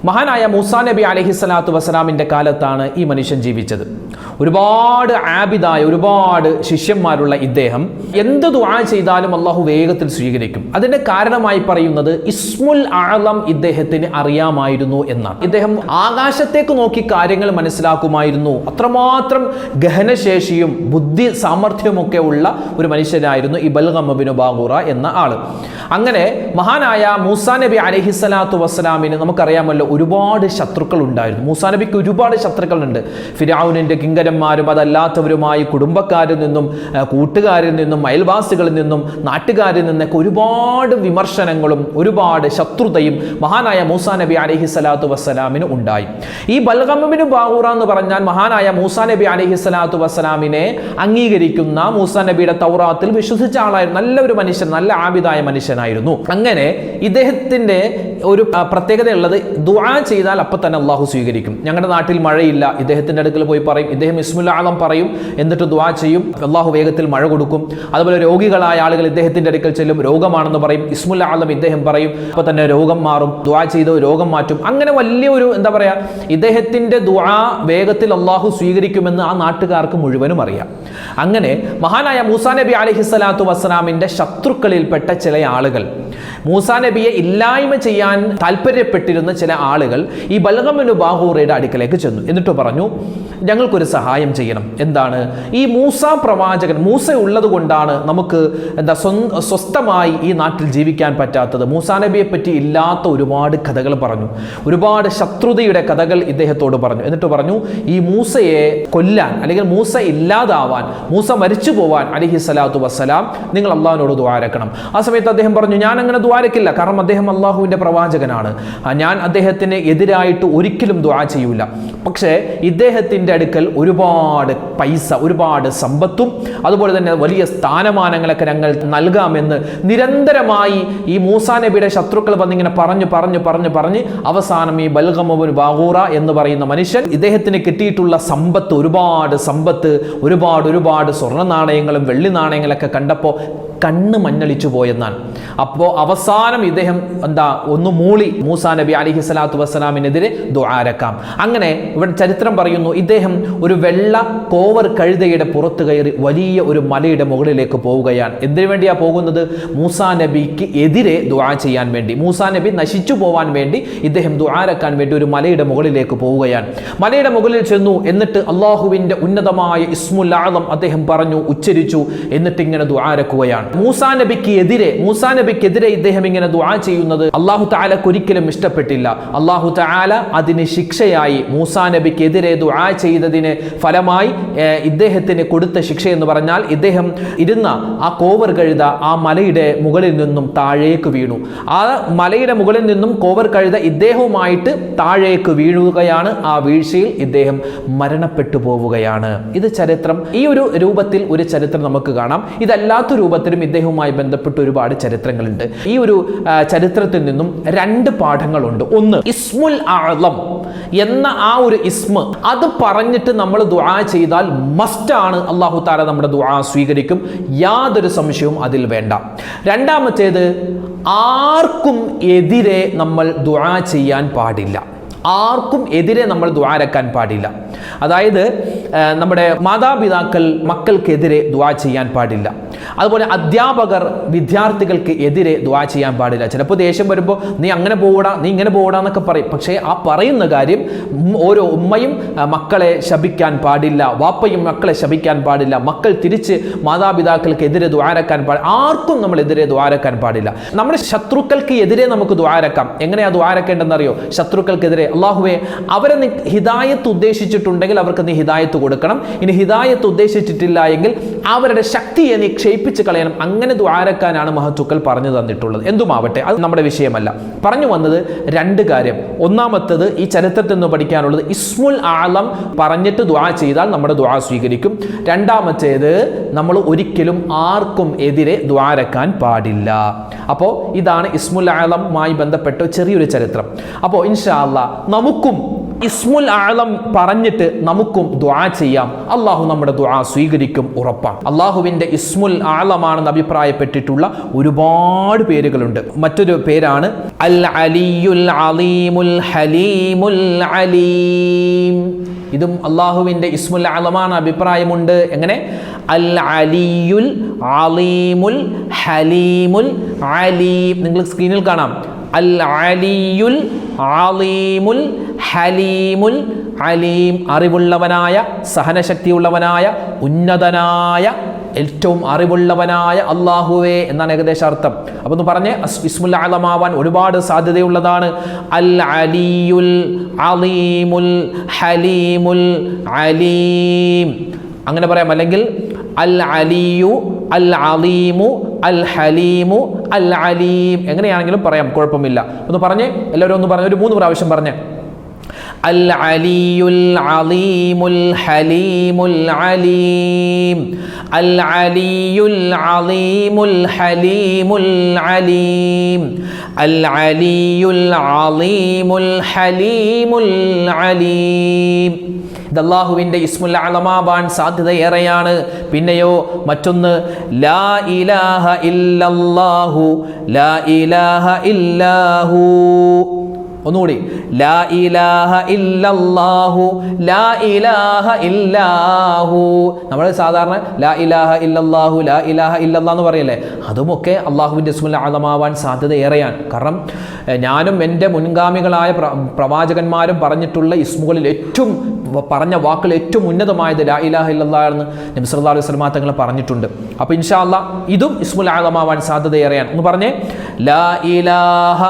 മഹാനായ മൂസാ നബി അലൈഹിസ്സലാത്തു വസ്സലാമിൻ്റെ കാലത്താണ് ഈ മനുഷ്യൻ ജീവിച്ചത്. ഒരുപാട് ആബിദായ ഒരുപാട് ശിഷ്യന്മാരുള്ള ഇദ്ദേഹം എന്ത് ദുആ ചെയ്താലും അള്ളാഹു വേഗത്തിൽ സ്വീകരിക്കും. അതിൻ്റെ കാരണമായി പറയുന്നത് ഇസ്മുൽ അഅ്ലം ഇദ്ദേഹത്തിന് അറിയാമായിരുന്നു എന്നാണ്. ഇദ്ദേഹം ആകാശത്തേക്ക് നോക്കി കാര്യങ്ങൾ മനസ്സിലാക്കുമായിരുന്നു. അത്രമാത്രം ഗഹനശേഷിയും ബുദ്ധി സാമർഥ്യമൊക്കെ ഉള്ള ഒരു മനുഷ്യനായിരുന്നു ഈ ബൽഗം ഇബ്നു ബാഗൂറ എന്ന ആള്. അങ്ങനെ മഹാനായ മൂസാ നബി അലൈഹിസ്സലാത്തു വസ്സലാമിന് നമുക്കറിയാമല്ലോ ഒരുപാട് ശത്രുക്കൾ ഉണ്ടായിരുന്നു. മൂസാ നബിക്ക് ഒരുപാട് ശത്രുക്കളുണ്ട്. ഫിർഔനിൻ്റെ കിങ്കരന്മാരും അതല്ലാത്തവരുമായി കുടുംബക്കാരിൽ നിന്നും കൂട്ടുകാരിൽ നിന്നും അയൽവാസികളിൽ നിന്നും നാട്ടുകാരിൽ നിന്നൊക്കെ ഒരുപാട് വിമർശനങ്ങളും ഒരുപാട് ശത്രുതയും മഹാനായ മൂസാ നബി അലൈഹിസ്സലാത്തു വസ്സലാമിന് ഉണ്ടായി. ഈ ബൽഗം ഇബ്നു ബാഗൂറ എന്ന് പറഞ്ഞാൽ മഹാനായ മൂസാ നബി അലൈഹിസ്സലാത്തു വസ്സലാമിനെ അംഗീകരിക്കുന്ന മൂസാ നബിയുടെ തൗറാത്തിൽ വിശ്വസിച്ച ആളായിരുന്നു. നല്ലൊരു മനുഷ്യൻ, നല്ല ആബിദായ മനുഷ്യനായിരുന്നു. അങ്ങനെ ഇദ്ദേഹത്തിൻ്റെ ഒരു പ്രത്യേകതയുള്ളത് ദുആ ചെയ്താൽ അപ്പം തന്നെ അള്ളാഹു സ്വീകരിക്കും. ഞങ്ങളുടെ നാട്ടിൽ മഴയില്ല, ഇദ്ദേഹത്തിൻ്റെ അടുക്കൽ പോയി പറയും, ഇദ്ദേഹം ഇസ്മുൽ അഅ്ലം പറയും, എന്നിട്ട് ദുആ ചെയ്യും, അള്ളാഹു വേഗത്തിൽ മഴ കൊടുക്കും. അതുപോലെ രോഗികളായ ആളുകൾ ഇദ്ദേഹത്തിൻ്റെ അടുക്കൽ ചെല്ലും, രോഗമാണെന്ന് പറയും, ഇസ്മുൽ അഅ്ലം ഇദ്ദേഹം പറയും, അപ്പോൾ തന്നെ രോഗം മാറും, ദുആ ചെയ്ത് രോഗം മാറ്റും. അങ്ങനെ വലിയൊരു എന്താ പറയുക, ഇദ്ദേഹത്തിൻ്റെ ദുആ വേഗത്തിൽ അള്ളാഹു സ്വീകരിക്കുമെന്ന് ആ നാട്ടുകാർക്ക് മുഴുവനും അറിയാം. അങ്ങനെ മഹാനായ മൂസാ നബി അലൈഹിസ്സലാത്തു വസ്സലാമിൻ്റെ ശത്രുക്കളിൽപ്പെട്ട ചില ആളുകൾ, മൂസാ നബിയെ ഇല്ലായ്മ ചെയ്യാൻ താല്പര്യപ്പെട്ടിരുന്ന ചില ആളുകൾ ഈ ബൽഗം ഇബ്നു ബാഗൂറയുടെ അടുക്കലേക്ക് ചെന്നു. എന്നിട്ട് പറഞ്ഞു, ഞങ്ങൾക്കൊരു സഹായം ചെയ്യണം. എന്താണ്? ഈ മൂസ പ്രവാചകൻ, മൂസ ഉള്ളത് കൊണ്ടാണ് നമുക്ക് സ്വസ്ഥമായി ഈ നാട്ടിൽ ജീവിക്കാൻ പറ്റാത്തത്. മൂസാ നബിയെ പറ്റി ഇല്ലാത്ത ഒരുപാട് കഥകൾ പറഞ്ഞു, ഒരുപാട് ശത്രുതയുടെ കഥകൾ ഇദ്ദേഹത്തോട് പറഞ്ഞു. എന്നിട്ട് പറഞ്ഞു, ഈ മൂസയെ കൊല്ലാൻ അല്ലെങ്കിൽ മൂസ ഇല്ലാതാവാൻ, മൂസ മരിച്ചു പോവാൻ അലൈഹിസ്സലാത്തു വസ്സലാം നിങ്ങൾ അള്ളാഹുവിനോട് ദുആരക്കണം. ആ സമയത്ത് അദ്ദേഹം പറഞ്ഞു, ഞാൻ അങ്ങനെ ദുആരക്കില്ല, കാരണം അദ്ദേഹം അള്ളാഹുവിൻ്റെ പ്രവാചകനാണ്, ഞാൻ അദ്ദേഹത്തിന് എതിരായിട്ട് ഒരിക്കലും ദുആ ചെയ്യൂല. പക്ഷേ ഇദ്ദേഹത്തിൻ്റെ അടുക്കൽ ഒരുപാട് പൈസ, ഒരുപാട് സമ്പത്തും അതുപോലെ തന്നെ വലിയ സ്ഥാനമാനങ്ങളൊക്കെ ഞങ്ങൾ നൽകാമെന്ന് നിരന്തരമായി ഈ മൂസാ നബിയുടെ ശത്രുക്കൾ വന്നിങ്ങനെ പറഞ്ഞ് അവസാനം ഈ ബൽഗം ഇബ്നു ബാഗൂറ എന്ന് പറയുന്ന മനുഷ്യൻ ഇദ്ദേഹത്തിന് കിട്ടിയിട്ടുള്ള സമ്പത്ത്, ഒരുപാട് സ്വർണ്ണ നാണയങ്ങളും വെള്ളി നാണയങ്ങളൊക്കെ കണ്ടപ്പോൾ കണ്ണ് മഞ്ഞളിച്ചു പോയെന്നാണ്. അപ്പോൾ അവസാനം ഇദ്ദേഹം ഒന്ന് മൂളി മൂസാ നബി അലൈഹിസ്സലാത്തു വസ്സലാമിനെതിരെ ദുആരക്കാം. അങ്ങനെ ഇവിടെ ചരിത്രം പറയുന്നു, ഇദ്ദേഹം ഒരു വെള്ള കോവർ കഴുതയുടെ പുറത്ത് കയറി വലിയ ഒരു മലയുടെ മുകളിലേക്ക് പോവുകയാണ്. എന്തിനു വേണ്ടിയാണ് പോകുന്നത്? മൂസാ നബിക്ക് എതിരെ ദുആ ചെയ്യാൻ വേണ്ടി, മൂസാ നബി നശിച്ചു പോവാൻ വേണ്ടി ഇദ്ദേഹം ദുആരക്കാൻ വേണ്ടി ഒരു മലയുടെ മുകളിലേക്ക് പോവുകയാണ്. മലയുടെ മുകളിൽ ചെന്നു, എന്നിട്ട് അള്ളാഹുവിൻ്റെ ഉന്നതമായ ഇസ്മുൽ അഅ്ലം അദ്ദേഹം പറഞ്ഞു, ഉച്ചരിച്ചു, എന്നിട്ട് ഇങ്ങനെ ദുആരക്കുകയാണ്. മൂസാ നബിക്കെതിരെ ഇദ്ദേഹം ഇങ്ങനെ ദുആ ചെയ്യുന്നത് അല്ലാഹു തആലക്ക് ഒരിക്കലും ഇഷ്ടപ്പെട്ടില്ല. അല്ലാഹു തആല അതിന് ശിക്ഷയായി, മൂസാ നബിക്കെതിരെ ദുആ ചെയ്തതിന് ഫലമായി ഇദ്ദേഹത്തിന് കൊടുത്ത ശിക്ഷ എന്ന് പറഞ്ഞാൽ, ഇദ്ദേഹം ഇരുന്ന ആ കോവർ കഴുത ആ മലയുടെ മുകളിൽ നിന്നും താഴേക്ക് വീണു. ആ മലയുടെ മുകളിൽ നിന്നും കോവർ കഴുത ഇദ്ദേഹവുമായിട്ട് താഴേക്ക് വീഴുകയാണ്. ആ വീഴ്ചയിൽ ഇദ്ദേഹം മരണപ്പെട്ടു പോവുകയാണ്. ഇത് ചരിത്രം. ഈ ഒരു രൂപത്തിൽ ഒരു ചരിത്രം നമുക്ക് കാണാം. ഇതല്ലാത്ത രൂപത്തിലും ഇദ്ദേഹവുമായി ബന്ധപ്പെട്ട് ഒരുപാട് ചരിത്രങ്ങളുണ്ട്. ഈ ഒരു ചരിത്രത്തിൽ നിന്നും 2 പാഠങ്ങളുണ്ട്. ഒന്ന്, ഇസ്മുൽ അഅ്ലം എന്ന ആ ഒരു ഇസ്മ, അത് പറഞ്ഞിട്ട് നമ്മൾ ദുആ ചെയ്താൽ മസ്റ്റാണ് അല്ലാഹു തആല നമ്മുടെ ദുആ സ്വീകരിക്കും, യാതൊരു സംശയവും അതിൽ വേണ്ട. രണ്ടാമത്തേത്, ആർക്കും എതിരെ നമ്മൾ ദുആ ചെയ്യാൻ പാടില്ല. ആർക്കും എതിരെ നമ്മൾ ദുആ രക്കാൻ പാടില്ല. അതായത് നമ്മുടെ മാതാപിതാക്കൾ മക്കൾക്കെതിരെ ദുആ ചെയ്യാൻ പാടില്ല. അതുപോലെ അധ്യാപകർ വിദ്യാർത്ഥികൾക്ക് എതിരെ ദുആ ചെയ്യാൻ പാടില്ല. ചിലപ്പോൾ ദേഷ്യം വരുമ്പോൾ നീ അങ്ങനെ പോകൂടാ, നീ ഇങ്ങനെ പോകൂടാ എന്നൊക്കെ പറയും. പക്ഷേ ആ പറയുന്ന കാര്യം ഓരോ ഉമ്മയും മക്കളെ ശപിക്കാൻ പാടില്ല, വാപ്പയും മക്കളെ ശപിക്കാൻ പാടില്ല, മക്കൾ തിരിച്ച് മാതാപിതാക്കൾക്ക് എതിരെ ദുആ രക്കാൻ പാടില്ല. ആർക്കും നമ്മൾ എതിരെ ദുആ രക്കാൻ പാടില്ല. നമ്മുടെ ശത്രുക്കൾക്ക് എതിരെ നമുക്ക് ദുആ രക്കാം. എങ്ങനെയാ ദുആ രക്കേണ്ടതെന്നറിയോ? ശത്രുക്കൾക്കെതിരെ അല്ലാഹുവേ അവരെ നീ ഹിദായത്ത് ഉദ്ദേശിച്ചിട്ടുണ്ടെങ്കിൽ അവർക്ക് നീ ഹിദായത്ത് കൊടുക്കണം. ഇനി ഹിദായത്ത് ഉദ്ദേശിച്ചിട്ടില്ല എങ്കിൽ അവരുടെ ശക്തിയെ നീ ക്ഷയിപ്പിച്ച് കളയണം. അങ്ങനെ ദുആരക്കാനാണ് മഹത്തുക്കൾ പറഞ്ഞു തന്നിട്ടുള്ളത്. എന്തുമാവട്ടെ, അത് നമ്മുടെ വിഷയമല്ല. പറഞ്ഞു വന്നത് രണ്ട് കാര്യം. ഒന്നാമത്തത് ഈ ചരിത്രത്തിൽ നിന്ന് പഠിക്കാനുള്ളത് ഇസ്മുൽ ആലം പറഞ്ഞിട്ട് ദുആ ചെയ്താൽ നമ്മുടെ ദുആ സ്വീകരിക്കും. രണ്ടാമത്തേത് നമ്മൾ ഒരിക്കലും ആർക്കും എതിരെ ദുആരക്കാൻ പാടില്ല. അപ്പോൾ ഇതാണ് ഇസ്മുൽ ആലമായി ബന്ധപ്പെട്ട ചെറിയൊരു ചരിത്രം. അപ്പോൾ ഇൻഷാ അല്ലാഹ് നമുക്കും ഇസ്മുൽ ആലം പറഞ്ഞിട്ട് നമുക്കും ദുആ ചെയ്യാം. അള്ളാഹു നമ്മുടെ ദുആ സ്വീകരിക്കും, ഉറപ്പാണ്. അള്ളാഹുവിൻ്റെ ഇസ്മുൽ ആലമാണെന്ന് അഭിപ്രായപ്പെട്ടിട്ടുള്ള ഒരുപാട് പേരുകളുണ്ട്. മറ്റൊരു പേരാണ് അൽ അലിയുൽ അലീമുൽ ഹലീമുൽ അലീം. ഇതും അള്ളാഹുവിൻ്റെ ഇസ്മുൽ ആലമാണ് അഭിപ്രായമുണ്ട്. എങ്ങനെ? അൽ അലിയുൽ അലീമുൽ ഹലീമുൽ അലീം. നിങ്ങൾ സ്ക്രീനിൽ കാണാം. അൽ അലിയുൽ അലീമുൽ ഹലീമുൽ അലീം. അറിവുള്ളവനായ, സഹനശക്തിയുള്ളവനായ, ഉന്നതനായ, ഏറ്റവും അറിവുള്ളവനായ അല്ലാഹുവേ എന്നാണ് ഏകദേശ അർത്ഥം. അപ്പോൾ ഒന്ന് പറഞ്ഞേ, ഇസ്മുൽ ആലമാവാൻ ഒരുപാട് സാധ്യതയുള്ളതാണ്. അൽ അലിയുൽ അലീമുൽ ഹലീമുൽ അലീം അങ്ങനെ പറയാം. അല്ലെങ്കിൽ അൽ അലിയു അൽ അലീമു അൽ ഹലീമു അൽ അലീം എങ്ങനെയാണെങ്കിലും പറയാം, കുഴപ്പമില്ല. ഒന്ന് പറഞ്ഞേ, എല്ലാവരും ഒന്ന് പറഞ്ഞേ, ഒരു 3 പ്രാവശ്യം പറഞ്ഞേ. അൽ അലിയുൽ അലീമുൽ ഹലീമുൽ അലീം. അൽ അലിയുൽ അലീമുൽ ഹലീമുൽ അലീം. അൽ അലിയുൽ അലീമുൽ ഹലീമുൽ അലീം. ഇത് അല്ലാഹുവിൻ്റെ ഇസ്മുൽ അലമാവാൻ സാധ്യതയേറെയാണ്. പിന്നെയോ മറ്റൊന്ന് ലാ ഇലാഹ ഇല്ലല്ലാഹു ലാ ഇലാഹ ഇല്ലാഹു. ഒന്നുകൂടി, ലാ ഇലാഹ ഇല്ലല്ലാഹു ലാ ഇലാഹ ഇല്ലാഹു. നമ്മൾ സാധാരണ ലാ ഇലാഹ ഇല്ലല്ലാഹു ലാ ഇലാഹ ഇല്ലല്ലാഹ് എന്ന് പറയല്ലേ, അതുമൊക്കെ അള്ളാഹുവിൻ്റെ ഇസ്മുൽ അഅ്ലമാവാൻ സാധ്യത ഏറെയാണ്. കാരണം ഞാനും എൻ്റെ മുൻഗാമികളായ പ്രവാചകന്മാരും പറഞ്ഞിട്ടുള്ള ഇസ്മുകളിൽ ഏറ്റവും പറഞ്ഞ വാക്കുകൾ ഏറ്റവും ഉന്നതമായത് ലാ ഇലാഹ ഇല്ലല്ലാഹ് എന്ന് നബി സല്ലല്ലാഹു അലൈഹി വസല്ലം തങ്ങൾ പറഞ്ഞിട്ടുണ്ട്. അപ്പോൾ ഇൻഷാ അല്ലാഹ് ഇതും ഇസ്മുൽ അഅ്ലമാവാൻ സാധ്യത ഏറെയാണ്. ഒന്ന് പറഞ്ഞേ, ലാ ഇലാഹ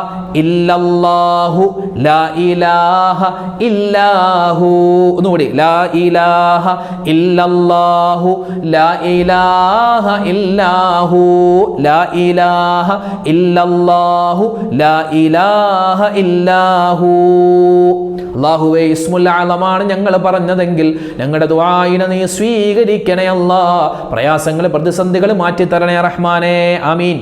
ഇല്ലല്ലാഹു ലാ ഇലാഹ ഇല്ലാഹു. ഒന്നുകൂടി, ലാ ഇലാഹ ഇല്ലല്ലാഹു ലാ ഇലാഹ ഇല്ലാഹു ലാ ഇലാഹ ഇല്ലല്ലാഹു ലാ ഇലാഹ ഇല്ലാഹു. അല്ലാഹുവേ, ഇസ്മുൽ അഅ്ലമാണ് ഞങ്ങൾ പറഞ്ഞതെങ്കിൽ ഞങ്ങളുടെ ദുആഇനെ നീ സ്വീകരിക്കണേ അല്ലാഹ്. പ്രയാസങ്ങൾ, പ്രതിസന്ധികൾ മാറ്റിത്തരണേ റഹ്മാനേ, ആമീൻ.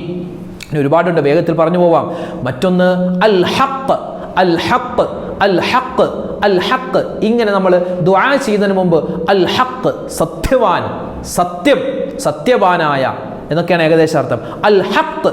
ഇനി ഒരുപാടുണ്ട്, വേഗത്തിൽ പറഞ്ഞു പോവാം. മറ്റൊന്ന് അൽ ഹഖ് അൽ ഹഖ് അൽ ഹഖ് അൽ ഹഖ്. ഇങ്ങനെ നമ്മൾ ദുആ ചെയ്യുന്നതിന് മുമ്പ് അൽ ഹഖ്, സത്യവാൻ, സത്യം, സത്യവാനായ എന്നൊക്കെയാണ് ഏകദേശ അർത്ഥം. അൽ ഹഖ്,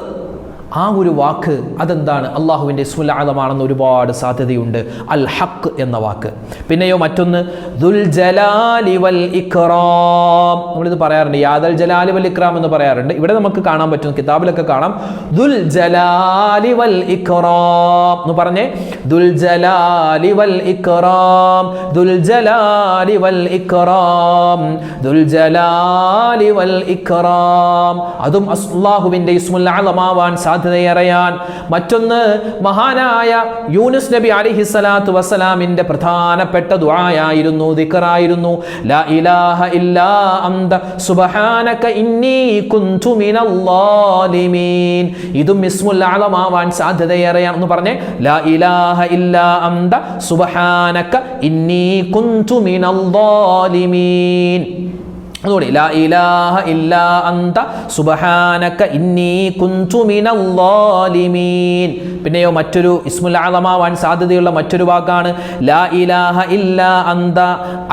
ആ ഒരു വാക്ക് അതെന്താണ്? അള്ളാഹുവിൻ്റെ ഇസ്മുൽ അഅ്ലമാണെന്ന് ഒരുപാട് സാധ്യതയുണ്ട് അൽ ഹഖ് എന്ന വാക്ക്. പിന്നെയോ മറ്റൊന്ന് ദുൽ ജലാലി വൽ ഇക്റാം. നമ്മളിത് പറയാറുണ്ട്, യാദൽ ജലാലി വൽ ഇക്റാം എന്ന് പറയാറുണ്ട്. ഇവിടെ നമുക്ക് കാണാൻ പറ്റും, കിതാബിലൊക്കെ കാണാം, ദുൽ ജലാലി വൽ ഇക്റാം എന്ന് പറഞ്ഞേ. ദുൽ ജലാലി വൽ ഇക്റാം ദുൽ ജലാലി വൽ ഇക്റാം ദുൽ ജലാലി വൽ ഇക്റാം. അതും അല്ലാഹുവിൻ്റെ ഇസ്മുൽ അഅ്ലമാവാൻ സാധ്യതയേറെയാൻ. മറ്റൊന്ന് മഹാനായ യൂനുസ് നബി അലൈഹിസ്സലാത്തു വസ്സലാമിന്റെ പ്രധാനപ്പെട്ട ദുആയായിരുന്നു, ദിക്റായിരുന്നു. ലാ ഇലാഹ ഇല്ലാ അന്ത സുബ്ഹാനക ഇന്നി കുന്തു മിനൽ ളാലിമീൻ. ഇതും ഇസ്മുൽ അഅ്ലമാവാൻ സാധ്യതയേറെയാണ്. എന്ന് പറഞ്ഞേ, ലാ ഇലാഹ ഇല്ലാ അന്ത സുബ്ഹാനക ഇന്നി കുന്തു മിനൽ ളാലിമീൻ. അതുകൊണ്ട് ലാ ഇലാഹ ഇല്ലാ അന്ത സുബ്ഹാനക ഇന്നി കുന്തു മിനൽ ളാലിമീൻ. പിന്നെയോ മറ്റൊരു ഇസ്മുൽ അഅ്ലമാവാൻ സാധ്യതയുള്ള മറ്റൊരു വാക്കാണ് ലാ ഇലാഹ ഇല്ലാ അന്ത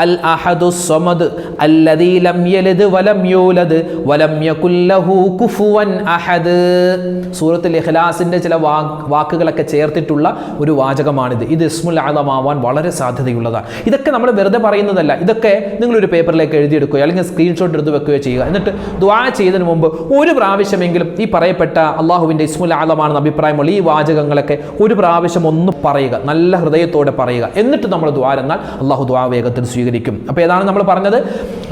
അൽ അഹദുസ് സമദ് അല്ലദീ ലം യലിദ് വലം യൂലദ് വലം യകുൽ ലഹു കുഫുവൻ അഹദ്. സൂറത്തുൽ ഇഖ്ലാസിന്റെ ചില വാക്കുകളൊക്കെ ചേർത്തിട്ടുള്ള ഒരു വാചകമാണിത്. ഇത് ഇസ്മുൽ അഅ്ലമാവാൻ വളരെ സാധ്യതയുള്ളതാണ്. ഇതൊക്കെ നമ്മൾ വെറുതെ പറയുന്നതല്ല. ഇതൊക്കെ നിങ്ങളൊരു പേപ്പറിലേക്ക് എഴുതിയെടുക്കുകയോ അല്ലെങ്കിൽ സ്ക്രീൻഷോട്ട് എടുത്ത് വെക്കുകയോ ചെയ്യുക. എന്നിട്ട് ദുആ ചെയ്തതിന് മുമ്പ് ഒരു പ്രാവശ്യമെങ്കിലും ഈ പറയപ്പെട്ട അള്ളാഹുവിൻ്റെ ഇസ്മുൽ അഅ്ലമാണെന്ന് അഭിപ്രായമുള്ള ഈ വാചകങ്ങളൊക്കെ ഒരു പ്രാവശ്യം ഒന്ന് പറയുക, നല്ല ഹൃദയത്തോടെ പറയുക. എന്നിട്ട് നമ്മൾ ദുആ എന്നാൽ അള്ളാഹു ദുആ വേഗത്തിൽ സ്വീകരിക്കും. അപ്പോൾ ഏതാണ് നമ്മൾ പറഞ്ഞത്?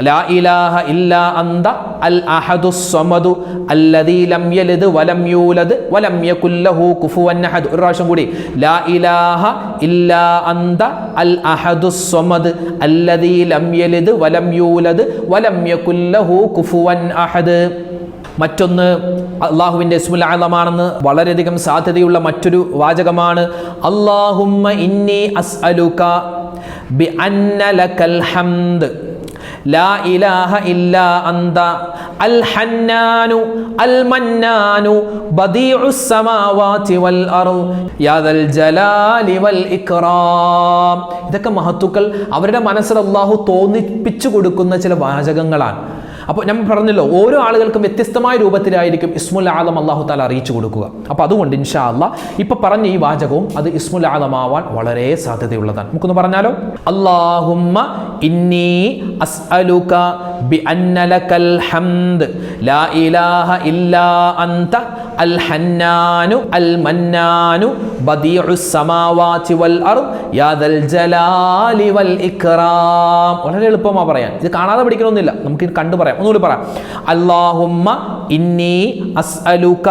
ലാ ഇലാഹ ഇല്ലാ അന്ത അൽ അഹദുസ് സമദു അല്ലദീ ലം യലിദ് വലം യൂലദ് വലം യകുൽ ലഹു കുഫുവൻ അഹദ്. ഒരു പ്രാവശ്യം കൂടി ലാ ഇലാഹ ഇല്ലാ അന്ത അൽ അഹദുസ് സമദ് അല്ലദീ ലം യലിദ് വലം യൂലദ് വലം യകുൽ ലഹു കുഫുവൻ അഹദ്. മറ്റൊന്ന് അള്ളാഹുവിൻ്റെ ഇസ്മുൽ അഅ്ലമാണെന്ന് വളരെയധികം സാധ്യതയുള്ള മറ്റൊരു വാചകമാണ് അല്ലാഹുമ്മ ഇന്നി അസ്അലുക ബിഅന്ന ലകൽ ഹംദ് ലാ ഇലാഹ ഇല്ലാ അന്ത അൽ ഹന്നാനു അൽ മന്നാനു ബദീഉസ് സമാവാതി വൽ അർദ് യാ ദൽ ജലാലി വൽ ഇക്റാം. ഇതൊക്കെ മഹത്തുക്കൾ അവരുടെ മനസ്സിൽ അള്ളാഹു തോന്നിപ്പിച്ചു കൊടുക്കുന്ന ചില വാചകങ്ങളാണ്. അപ്പോൾ ഞാൻ പറഞ്ഞല്ലോ, ഓരോ ആളുകൾക്കും വ്യത്യസ്തമായ രൂപത്തിലായിരിക്കും ഇസ്മുൽ അഅ്ലം അല്ലാഹു തആല അറിയിച്ചു കൊടുക്കുക. അപ്പോൾ അതുകൊണ്ട് ഇൻഷാ അല്ലാഹ് ഇപ്പൊ പറഞ്ഞ ഈ വാചകവും അത് ഇസ്മുൽ അഅ്ലമാവാൻ വളരെ സാധ്യതയുള്ളതാണ്. നമുക്കൊന്ന് പറഞ്ഞാലോ? അല്ലാഹുമ്മ ഇന്നി അസ്അലുക ബിഅന്ന ലകൽ ഹംദ് ലാ ഇലാഹ ഇല്ലാ അന്ത അൽ ഹന്നാനു അൽ മന്നാനു ബദീഉസ് സമാവാതി വൽ അർദ് യാ ദൽ ജലാലി വൽ ഇക്റാം. വളരെ എളുപ്പമാണ് പറയാൻ. ഇത് കാണാതെ പഠിക്കണമെന്നില്ല, നമുക്ക് കണ്ടു പറയാം. ഒന്നുകൂടി പറയാം. അല്ലാഹുമ്മ ഇന്നി അസ്അലുക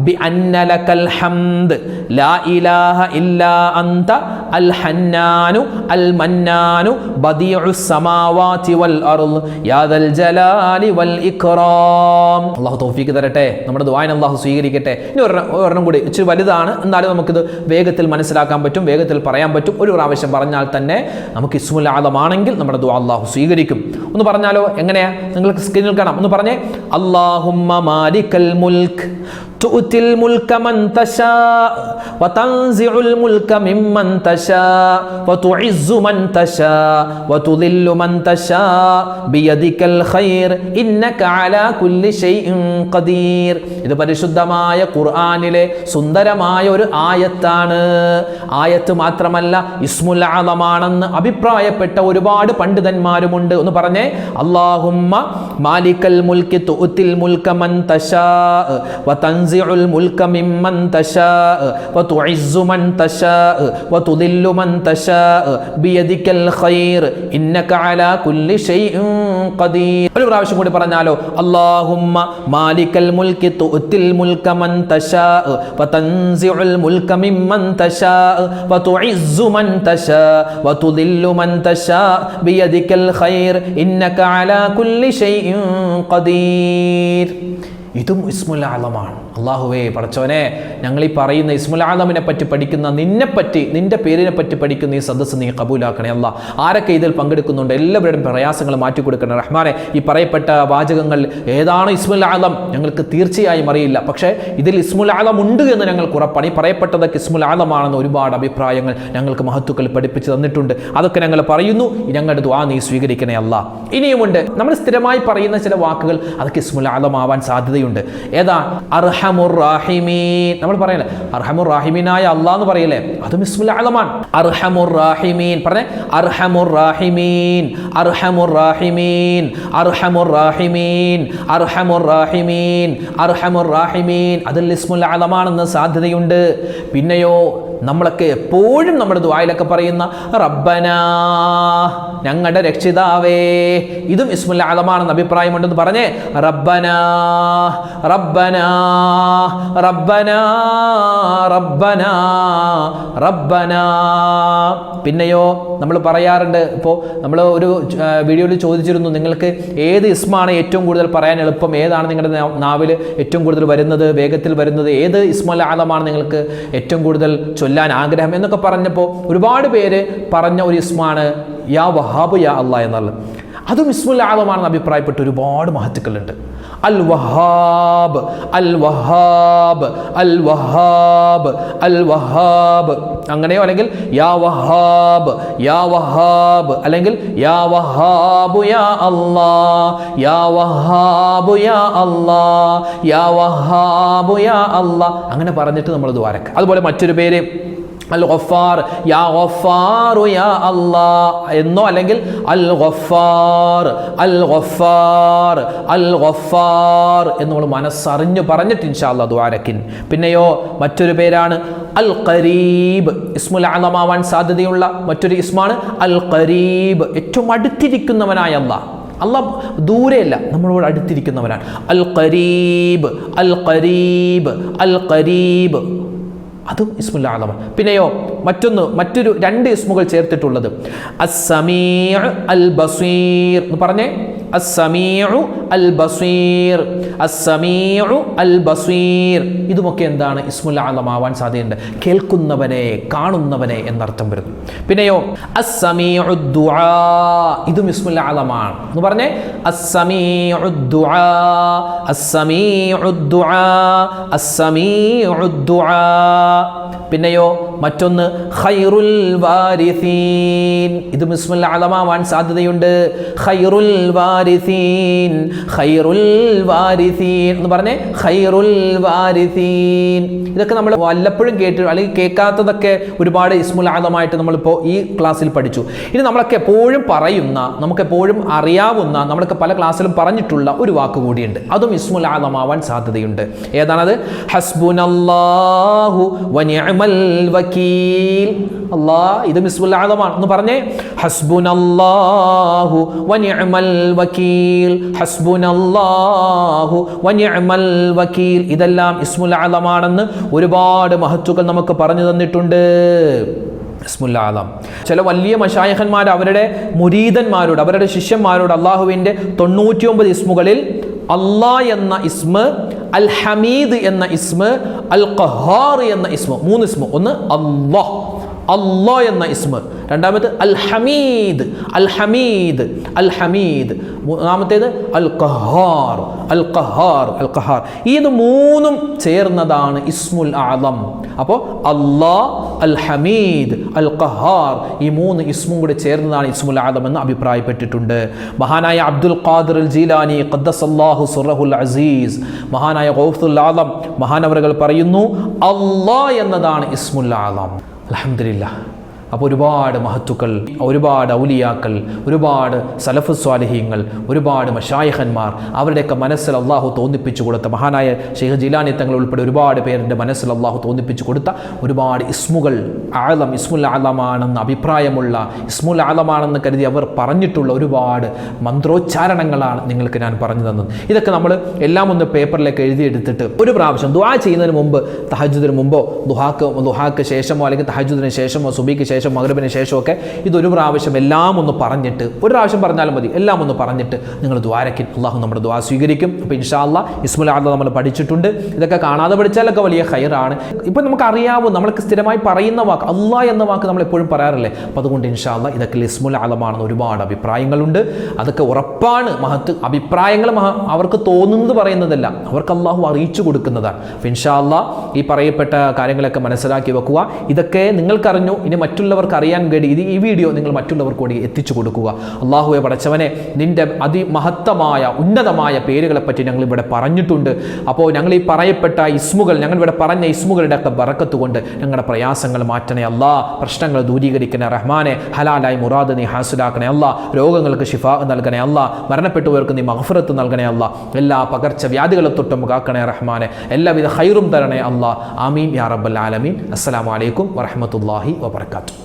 ബിഅന്ന ലകൽ ഹംദ് ലാ ഇലാഹ ഇല്ലാ അന്ത അൽ ഹന്നാനു അൽ മന്നാനു ബദീഉസ് സമാവാതി വൽ അർദ് യാ ദൽ ജലാലി വൽ ഇക്റാം. അല്ലാഹു തൗഫീഖ് തരട്ടെ. നമ്മുടെ ദുആനെ അല്ലാഹു സ്വീകരിക്കട്ടെ. ഇനി ഒരെണ്ണം കൂടി ഇച്ചിരി വലുതാണ്, എന്നാലും നമുക്കിത് വേഗത്തിൽ മനസ്സിലാക്കാൻ പറ്റും, വേഗത്തിൽ പറയാൻ പറ്റും. ഒരു പ്രാവശ്യം പറഞ്ഞാൽ തന്നെ നമുക്ക് ഇസ്മുൽ അഅ്ലം ആണെങ്കിൽ നമ്മുടെ ദുആ അല്ലാഹു സ്വീകരിക്കും. ഒന്ന് പറഞ്ഞാലോ? എങ്ങനെയാ? നിങ്ങൾക്ക് സ്ക്രീനിൽ കാണാം. ഒന്ന് പറഞ്ഞേ. അല്ലാഹുമ്മ മാലിക്കൽ മുൽക്ക് تؤتي الملك من تشاء وتنزع الملك ممن تشاء وتعز من تشاء وتذل من تشاء بيدك الخير إنك على كل شيء قدير. ഇത് പരിശുദ്ധമായ ഖുർആനിലെ സുന്ദരമായ ഒരു ആയത്താണ്. ആയത്ത് മാത്രമല്ല, ഇസ്മുൽ അഅ്ലമാണെന്ന് അഭിപ്രായപ്പെട്ട ഒരുപാട് പണ്ഡിതന്മാരുമുണ്ട്. ഒന്ന് പറഞ്ഞേ. അല്ലാഹുമ്മ മാലിക്കൽ മുൽക്കി തുഅ്തിൽ മുൽക മൻ തശാ വതൻസിഉൽ മുൽക മിമ്മൻ തശാ വതുഇസ്സു മൻ തശാ വതുദില്ലു മൻ തശാ ബിയദിക്കൽ ഖൈർ ഇന്നക അലാ കുല്ലി ഷൈഇൻ ഖദീർ. ഒരു പ്രാവശ്യം കൂടി പറഞ്ഞാലോ? അല്ലാഹുമ്മ മാലിക്കൽ മുൽക്കി തുഅ്തിൽ മുൽക മൻ തശാ വതൻസിഉൽ മുൽക മിമ്മൻ തശാ വതുഇസ്സു മൻ തശാ വതുദില്ലു മൻ തശാ ബിയദിക്കൽ ഖൈർ ഇന്നക അലാ കുല്ലി ഷൈഇൻ ഖദീർ. ഇതും ഇസ്മുൽ അഅ്ലമാണ്. അല്ലാഹുവേ പടച്ചോനെ, ഞങ്ങൾ ഈ പറയുന്ന ഇസ്മുൽ അഅ്ലമിനെ പറ്റി പഠിക്കുന്ന, നിന്നെപ്പറ്റി, നിന്റെ പേരിനെ പറ്റി പഠിക്കുന്ന ഈ സദസ്സ് നീ കബൂലാക്കണേ അല്ലാ. ആരൊക്കെ ഇതിൽ പങ്കെടുക്കുന്നുണ്ട് എല്ലാവരുടെയും പ്രയാസങ്ങൾ മാറ്റിക്കൊടുക്കണേ റഹ്മാനെ. ഈ പറയപ്പെട്ട വാചകങ്ങൾ ഏതാണ് ഇസ്മുൽ അഅ്ലം ഞങ്ങൾക്ക് തീർച്ചയായും അറിയില്ല, പക്ഷേ ഇതിൽ ഇസ്മുൽ അഅ്ലം ഉണ്ട് എന്ന് ഞങ്ങൾക്ക് ഉറപ്പാണ്. ഈ പറയപ്പെട്ടതൊക്കെ ഇസ്മുൽ അഅ്ലമാണെന്ന് ഒരുപാട് അഭിപ്രായങ്ങൾ ഞങ്ങൾക്ക് മഹത്തുക്കൾ പഠിപ്പിച്ച് തന്നിട്ടുണ്ട്. അതൊക്കെ ഞങ്ങൾ പറയുന്നു. ഞങ്ങളുടെ ദുആ നീ സ്വീകരിക്കണേ അല്ലാ. ഇനിയുമുണ്ട് നമ്മൾ സ്ഥിരമായി പറയുന്ന ചില വാക്കുകൾ, അതൊക്കെ ഇസ്മുൽ അഅ്ലം ആവാൻ സാധ്യതയുണ്ട്. ഏതാ? അർഹമുർ റാഹിമീൻ. നമ്മൾ പറയല്ലേ അർഹമുർ റാഹിമീനായ അല്ലാഹ് എന്ന് പറയല്ലേ, അതും ഇസ്മുൽ അഅ്ലമാണ്. അർഹമുർ റാഹിമീൻ പറഞ്ഞേ. അർഹമുർ റാഹിമീൻ, അർഹമുർ റാഹിമീൻ, അർഹമുർ റാഹിമീൻ, അർഹമുർ റാഹിമീൻ, അർഹമുർ റാഹിമീൻ. അതിൽ ഇസ്മുൽ അഅ്ലമാണെന്ന് സാധ്യതയുണ്ട്. പിന്നെയോ നമ്മളൊക്കെ എപ്പോഴും നമ്മുടെ ദുആയിലൊക്കെ പറയുന്ന റബ്ബനാ, ഞങ്ങളുടെ രക്ഷിതാവേ, ഇതും ഇസ്മുൽ അഅ്ലമാണെന്ന് അഭിപ്രായമുണ്ടെന്ന് പറഞ്ഞേ. റബ്ബനാ റബ്ബനാ റബ്ബനാ റബ്ബനാ റബ്ബനാ. പിന്നെയോ നമ്മൾ പറയാറുണ്ട്, ഇപ്പോൾ നമ്മൾ ഒരു വീഡിയോയിൽ ചോദിച്ചിരുന്നു, നിങ്ങൾക്ക് ഏത് ഇസ്മാണ് ഏറ്റവും കൂടുതൽ പറയാൻ എളുപ്പം, ഏതാണ് നിങ്ങളുടെ നാവിൽ ഏറ്റവും കൂടുതൽ വരുന്നത്, വേഗത്തിൽ വരുന്നത്, ഏത് ഇസ്മുൽ അഅ്ലമാണ് നിങ്ങൾക്ക് ഏറ്റവും കൂടുതൽ ചൊല്ലാൻ ആഗ്രഹം എന്നൊക്കെ പറഞ്ഞപ്പോൾ ഒരുപാട് പേര് പറഞ്ഞ ഒരു ഇസ്മാണ് യാ വഹാബ് യാ അല്ലാഹ് എന്നുള്ളത്. അതും ഇസ്മുൽ ആദമാണെന്ന് അഭിപ്രായപ്പെട്ട ഒരുപാട് മഹത്തുക്കളുണ്ട്. അൽ വഹാബ്, അൽ വഹാബ്, അൽ വഹാബ്, അൽ വഹാബ്, അങ്ങനെയോ അല്ലെങ്കിൽ യാ വഹാബ്, യാ വഹാബ്, അല്ലെങ്കിൽ യാ വഹാബു യാ അല്ലാ, യാ വഹാബു യാ അല്ലാ, യാ വഹാബു യാ അല്ലാ, അങ്ങനെ പറഞ്ഞിട്ട് നമ്മൾ ദുആരക്ക. അതുപോലെ മറ്റൊരു പേര് അൽ ഗഫാർ, യാ ഗഫാറു യാ അല്ലാ എന്നോ അല്ലെങ്കിൽ അൽ ഗഫാർ, അൽ ഗഫാർ, അൽ ഗഫാർ എന്ന് നമ്മൾ മനസ്സറിഞ്ഞ് പറഞ്ഞിട്ട് ഇൻഷാ അല്ലാഹ് ദുആരക്കിൻ. പിന്നെയോ മറ്റൊരു പേരാണ് അൽ ഖരീബ്. ഇസ്മുൽ അഅ്ലമാവാൻ സാധ്യതയുള്ള മറ്റൊരു ഇസ്മാണ് അൽ ഖരീബ്, ഏറ്റവും അടുത്തിരിക്കുന്നവനായ അല്ലാഹ്. അല്ലാഹ് ദൂരെയല്ല, നമ്മളോട് അടുത്തിരിക്കുന്നവനാണ്. അൽ ഖരീബ്, അൽ ഖരീബ്, അൽ ഖരീബ്, അതും ഇസ്മുൽ ആദമ. പിന്നെയോ മറ്റൊരു 2 ഇസ്മുകൾ ചേർത്തിട്ടുള്ളത് അസ്-സമീഉ അൽ ബസീർ എന്ന് പറഞ്ഞേ. അസ്-സമീഉ അൽ ബസീർ, അസ്-സമീഉ അൽ ബസീർ, ഇതുമൊക്കെ എന്താണ് ഇസ്മുൽ ആദമാവാൻ സാധ്യതയുണ്ട്. കേൾക്കുന്നവനെ, കാണുന്നവനെ എന്നർത്ഥം വരുന്നു. പിന്നെയോ അസ്-സമീഉ ദുആ, ഇതും ഇസ്മുൽ ആദമാണ് എന്ന് പറഞ്ഞേ. അസ്-സമീഉ ദുആ, അസ്-സമീഉ ദുആ, അസ്-സമീഉ ദുആ. പിന്നെയോ മറ്റൊന്ന് ഖൈറുൽ വാരിസീൻ, ഇതും ഇസ്മുൽ ആദമാവാൻ സാധ്യതയുണ്ട്. ഖൈറുൽ വാരിസീൻ, ഖൈറുൽ വാരിസീൻ എന്ന് പറഞ്ഞേ. ഖൈറുൽ വാരിസീൻ, ഇതൊക്കെ നമ്മൾ വല്ലപ്പോഴും കേട്ട് അല്ലെങ്കിൽ കേൾക്കാത്തതൊക്കെ ഒരുപാട് ഇസ്മുൽ ആദമായിട്ട് നമ്മളിപ്പോൾ ഈ ക്ലാസ്സിൽ പഠിച്ചു. ഇനി നമ്മളൊക്കെ എപ്പോഴും പറയുന്ന, നമുക്കെപ്പോഴും അറിയാവുന്ന, നമ്മളൊക്കെ പല ക്ലാസ്സിലും പറഞ്ഞിട്ടുള്ള ഒരു വാക്ക് കൂടിയുണ്ട്, അതും ഇസ്മുൽ ആദമാവാൻ സാധ്യതയുണ്ട്. ഏതാണത്? ഹസ്ബുനല്ലാഹു വനിഅമൽ വകീൽ. അല്ലാഹ്, ഇതും ഇസ്മുൽ ആദമാണ് എന്ന് പറഞ്ഞേ. ഹസ്ബുനല്ലാഹു വനിഅമൽ വകീൽ, ഹസ്ബുനല്ലാഹു വനിഅമൽ വകീൽ, ഇതെല്ലാം ഇസ്മുൽ ആദമാണെന്ന് ഒരുപാട് മഹത്തുക്കൾ നമുക്ക് പറഞ്ഞു തന്നിട്ടുണ്ട്. ഇസ്മുൽ ആദം. ചില വലിയ മശായിഖന്മാർ അവരുടെ മുരീദന്മാരോട്, അവരുടെ ശിഷ്യന്മാരോട് അള്ളാഹുവിൻ്റെ 99 ഇസ്മുകളിൽ അല്ലാഹ് എന്ന ഇസ്മ്, അൽ ഹമീദ് എന്ന ഇസ്മ്, അൽ ഖഹാർ എന്ന ഇസ്മ്, 3 ഇസ്മ്. ഒന്ന് അല്ലാഹ്, അല്ലാഹ് എന്ന ഇസ്മ്. രണ്ടാമത് അൽ ഹമീദ്, അൽ ഹമീദ്, അൽ ഹമീദ്. മൂന്നാമത്തേത് അൽ ഖഹാർ, അൽ ഖഹാർ, അൽ ഖഹാർ. ഇത് 3ഉം ചേർന്നതാണ് ഇസ്മുൽ ആദം. അപ്പോൾ അല്ലാഹ്, അൽ ഹമീദ്, അൽ ഖഹാർ, ഈ 3 ഇസ്മും കൂടി ചേർന്നതാണ് ഇസ്മുൽ ആദം എന്ന് അഭിപ്രായപ്പെട്ടിട്ടുണ്ട്. മഹാനായ അബ്ദുൽ ഖാദിർ അൽ ജീലാനി ഖദ്ദസല്ലാഹു സിർറഹുൽ അസീസ്, മഹാനായ ഗൗസുൽ ആദം മഹാനവറുകൾ പറയുന്നു, അല്ലാഹ് എന്നതാണ് ഇസ്മുൽ ആദം. അൽഹംദുലില്ലാഹ്. അപ്പോൾ ഒരുപാട് മഹത്തുക്കൾ, ഒരുപാട് ഔലിയാക്കൾ, ഒരുപാട് സലഫ് സ്വാലിഹീങ്ങൾ, ഒരുപാട് മശായിഖന്മാർ, അവരുടെയൊക്കെ മനസ്സിൽ അള്ളാഹു തോന്നിപ്പിച്ചു കൊടുത്ത, മഹാനായ ഷെയ്ഖ് ജീലാനി തങ്ങൾ ഉൾപ്പെടെ ഒരുപാട് പേരുടെ മനസ്സിൽ അള്ളാഹു തോന്നിപ്പിച്ചു കൊടുത്ത ഒരുപാട് ഇസ്മുകൾ ആലം, ഇസ്മുൽ ആലമാണെന്ന് അഭിപ്രായമുള്ള, ഇസ്മുൽ ആലമാണെന്ന് കരുതി അവർ പറഞ്ഞിട്ടുള്ള ഒരുപാട് മന്ത്രോച്ചാരണങ്ങളാണ് നിങ്ങൾക്ക് ഞാൻ പറഞ്ഞു തന്നത്. ഇതൊക്കെ നമ്മൾ എല്ലാം ഒന്ന് പേപ്പറിലേക്ക് എഴുതിയെടുത്തിട്ട് ഒരു പ്രാവശ്യം ദുആ ചെയ്യുന്നതിന് മുമ്പ്, തഹജ്ജുദിന് മുമ്പോ, ദുഹാക്ക് ശേഷമോ അല്ലെങ്കിൽ തഹജ്ജുദിന് ശേഷമോ, സുബഹിക്ക് ശേഷം, മഗ്രിബിന് ശേഷമൊക്കെ ഇതൊരു പ്രാവശ്യം എല്ലാം ഒന്ന് പറഞ്ഞിട്ട്, ഒരു പ്രാവശ്യം പറഞ്ഞാലും മതി, എല്ലാം ഒന്ന് പറഞ്ഞിട്ട് നിങ്ങൾ ദുആരക്കിൻ. അള്ളാഹു നമ്മുടെ ദുആ സ്വീകരിക്കും. അപ്പോൾ ഇൻഷാ അല്ലാഹ് ഇസ്മുൽ ആദം നമ്മൾ പഠിച്ചിട്ടുണ്ട്. ഇതൊക്കെ കാണാതെ പഠിച്ചാലൊക്കെ വലിയ ഖൈറാണ്. ഇപ്പം നമുക്കറിയാവും, നമ്മൾക്ക് സ്ഥിരമായി പറയുന്ന വാക്ക് അല്ലാഹ് എന്ന വാക്ക് നമ്മൾ എപ്പോഴും പറയാറില്ലേ. അപ്പോൾ അതുകൊണ്ട് ഇൻഷാ അല്ലാഹ് ഇതൊക്കെ ഇസ്മുൽ ആദമാണെന്ന് ഒരുപാട് അഭിപ്രായങ്ങളുണ്ട്. അതൊക്കെ ഉറപ്പാണ്. അഭിപ്രായങ്ങൾ അവർക്ക് തോന്നുന്നത് പറയുന്നതല്ല, അവർക്ക് അള്ളാഹു അറിയിച്ചു കൊടുക്കുന്നതാണ്. അപ്പോൾ ഇൻഷാ അല്ലാഹ് ഈ പറയപ്പെട്ട കാര്യങ്ങളൊക്കെ മനസ്സിലാക്കി വെക്കുക. ഇതൊക്കെ നിങ്ങൾക്കറിഞ്ഞു, ഇനി മറ്റുള്ളവർക്ക് അറിയാൻ വേണ്ടി ഈ വീഡിയോ നിങ്ങൾ മറ്റുള്ളവർക്ക് കൂടി എത്തിച്ചു കൊടുക്കുക. അള്ളാഹുവെ പടച്ചവനെ, നിന്റെ അതിമഹത്തമായ ഉന്നതമായ പേരുകളെപ്പറ്റി ഞങ്ങൾ ഇവിടെ പറഞ്ഞിട്ടുണ്ട്. അപ്പോൾ ഞങ്ങൾ ഈ പറയപ്പെട്ട ഇസ്മുകൾ, ഞങ്ങൾ ഇവിടെ പറഞ്ഞ ഇസ്മുകളുടെ ഒക്കെ ബറക്കത്ത് കൊണ്ട് ഞങ്ങളുടെ പ്രയാസങ്ങൾ മാറ്റണേ അല്ലാ, പ്രശ്നങ്ങൾ ദൂരീകരിക്കണേ റഹ്മാനെ, ഹലാലായി മുറാദ് നീ ഹാസിലാക്കണേ അല്ലാ, രോഗങ്ങൾക്ക് ശിഫാ നൽകണേ അല്ലാ, മരണപ്പെട്ടുപോയവർക്ക് നീ മഗ്ഫിറത്ത് നൽകണേ അല്ലാ, എല്ലാ പകർച്ചവ്യാധികളെ തൊട്ടും കാക്കണേ റഹ്മാനെ, എല്ലാവിധ ഖൈറും തരണേ അല്ലാ. ആമീൻ യാ റബ്ബൽ ആലമീൻ. അസ്സലാമു അലൈക്കും വറഹ്മത്തുള്ളാഹി വബറകാതുഹു.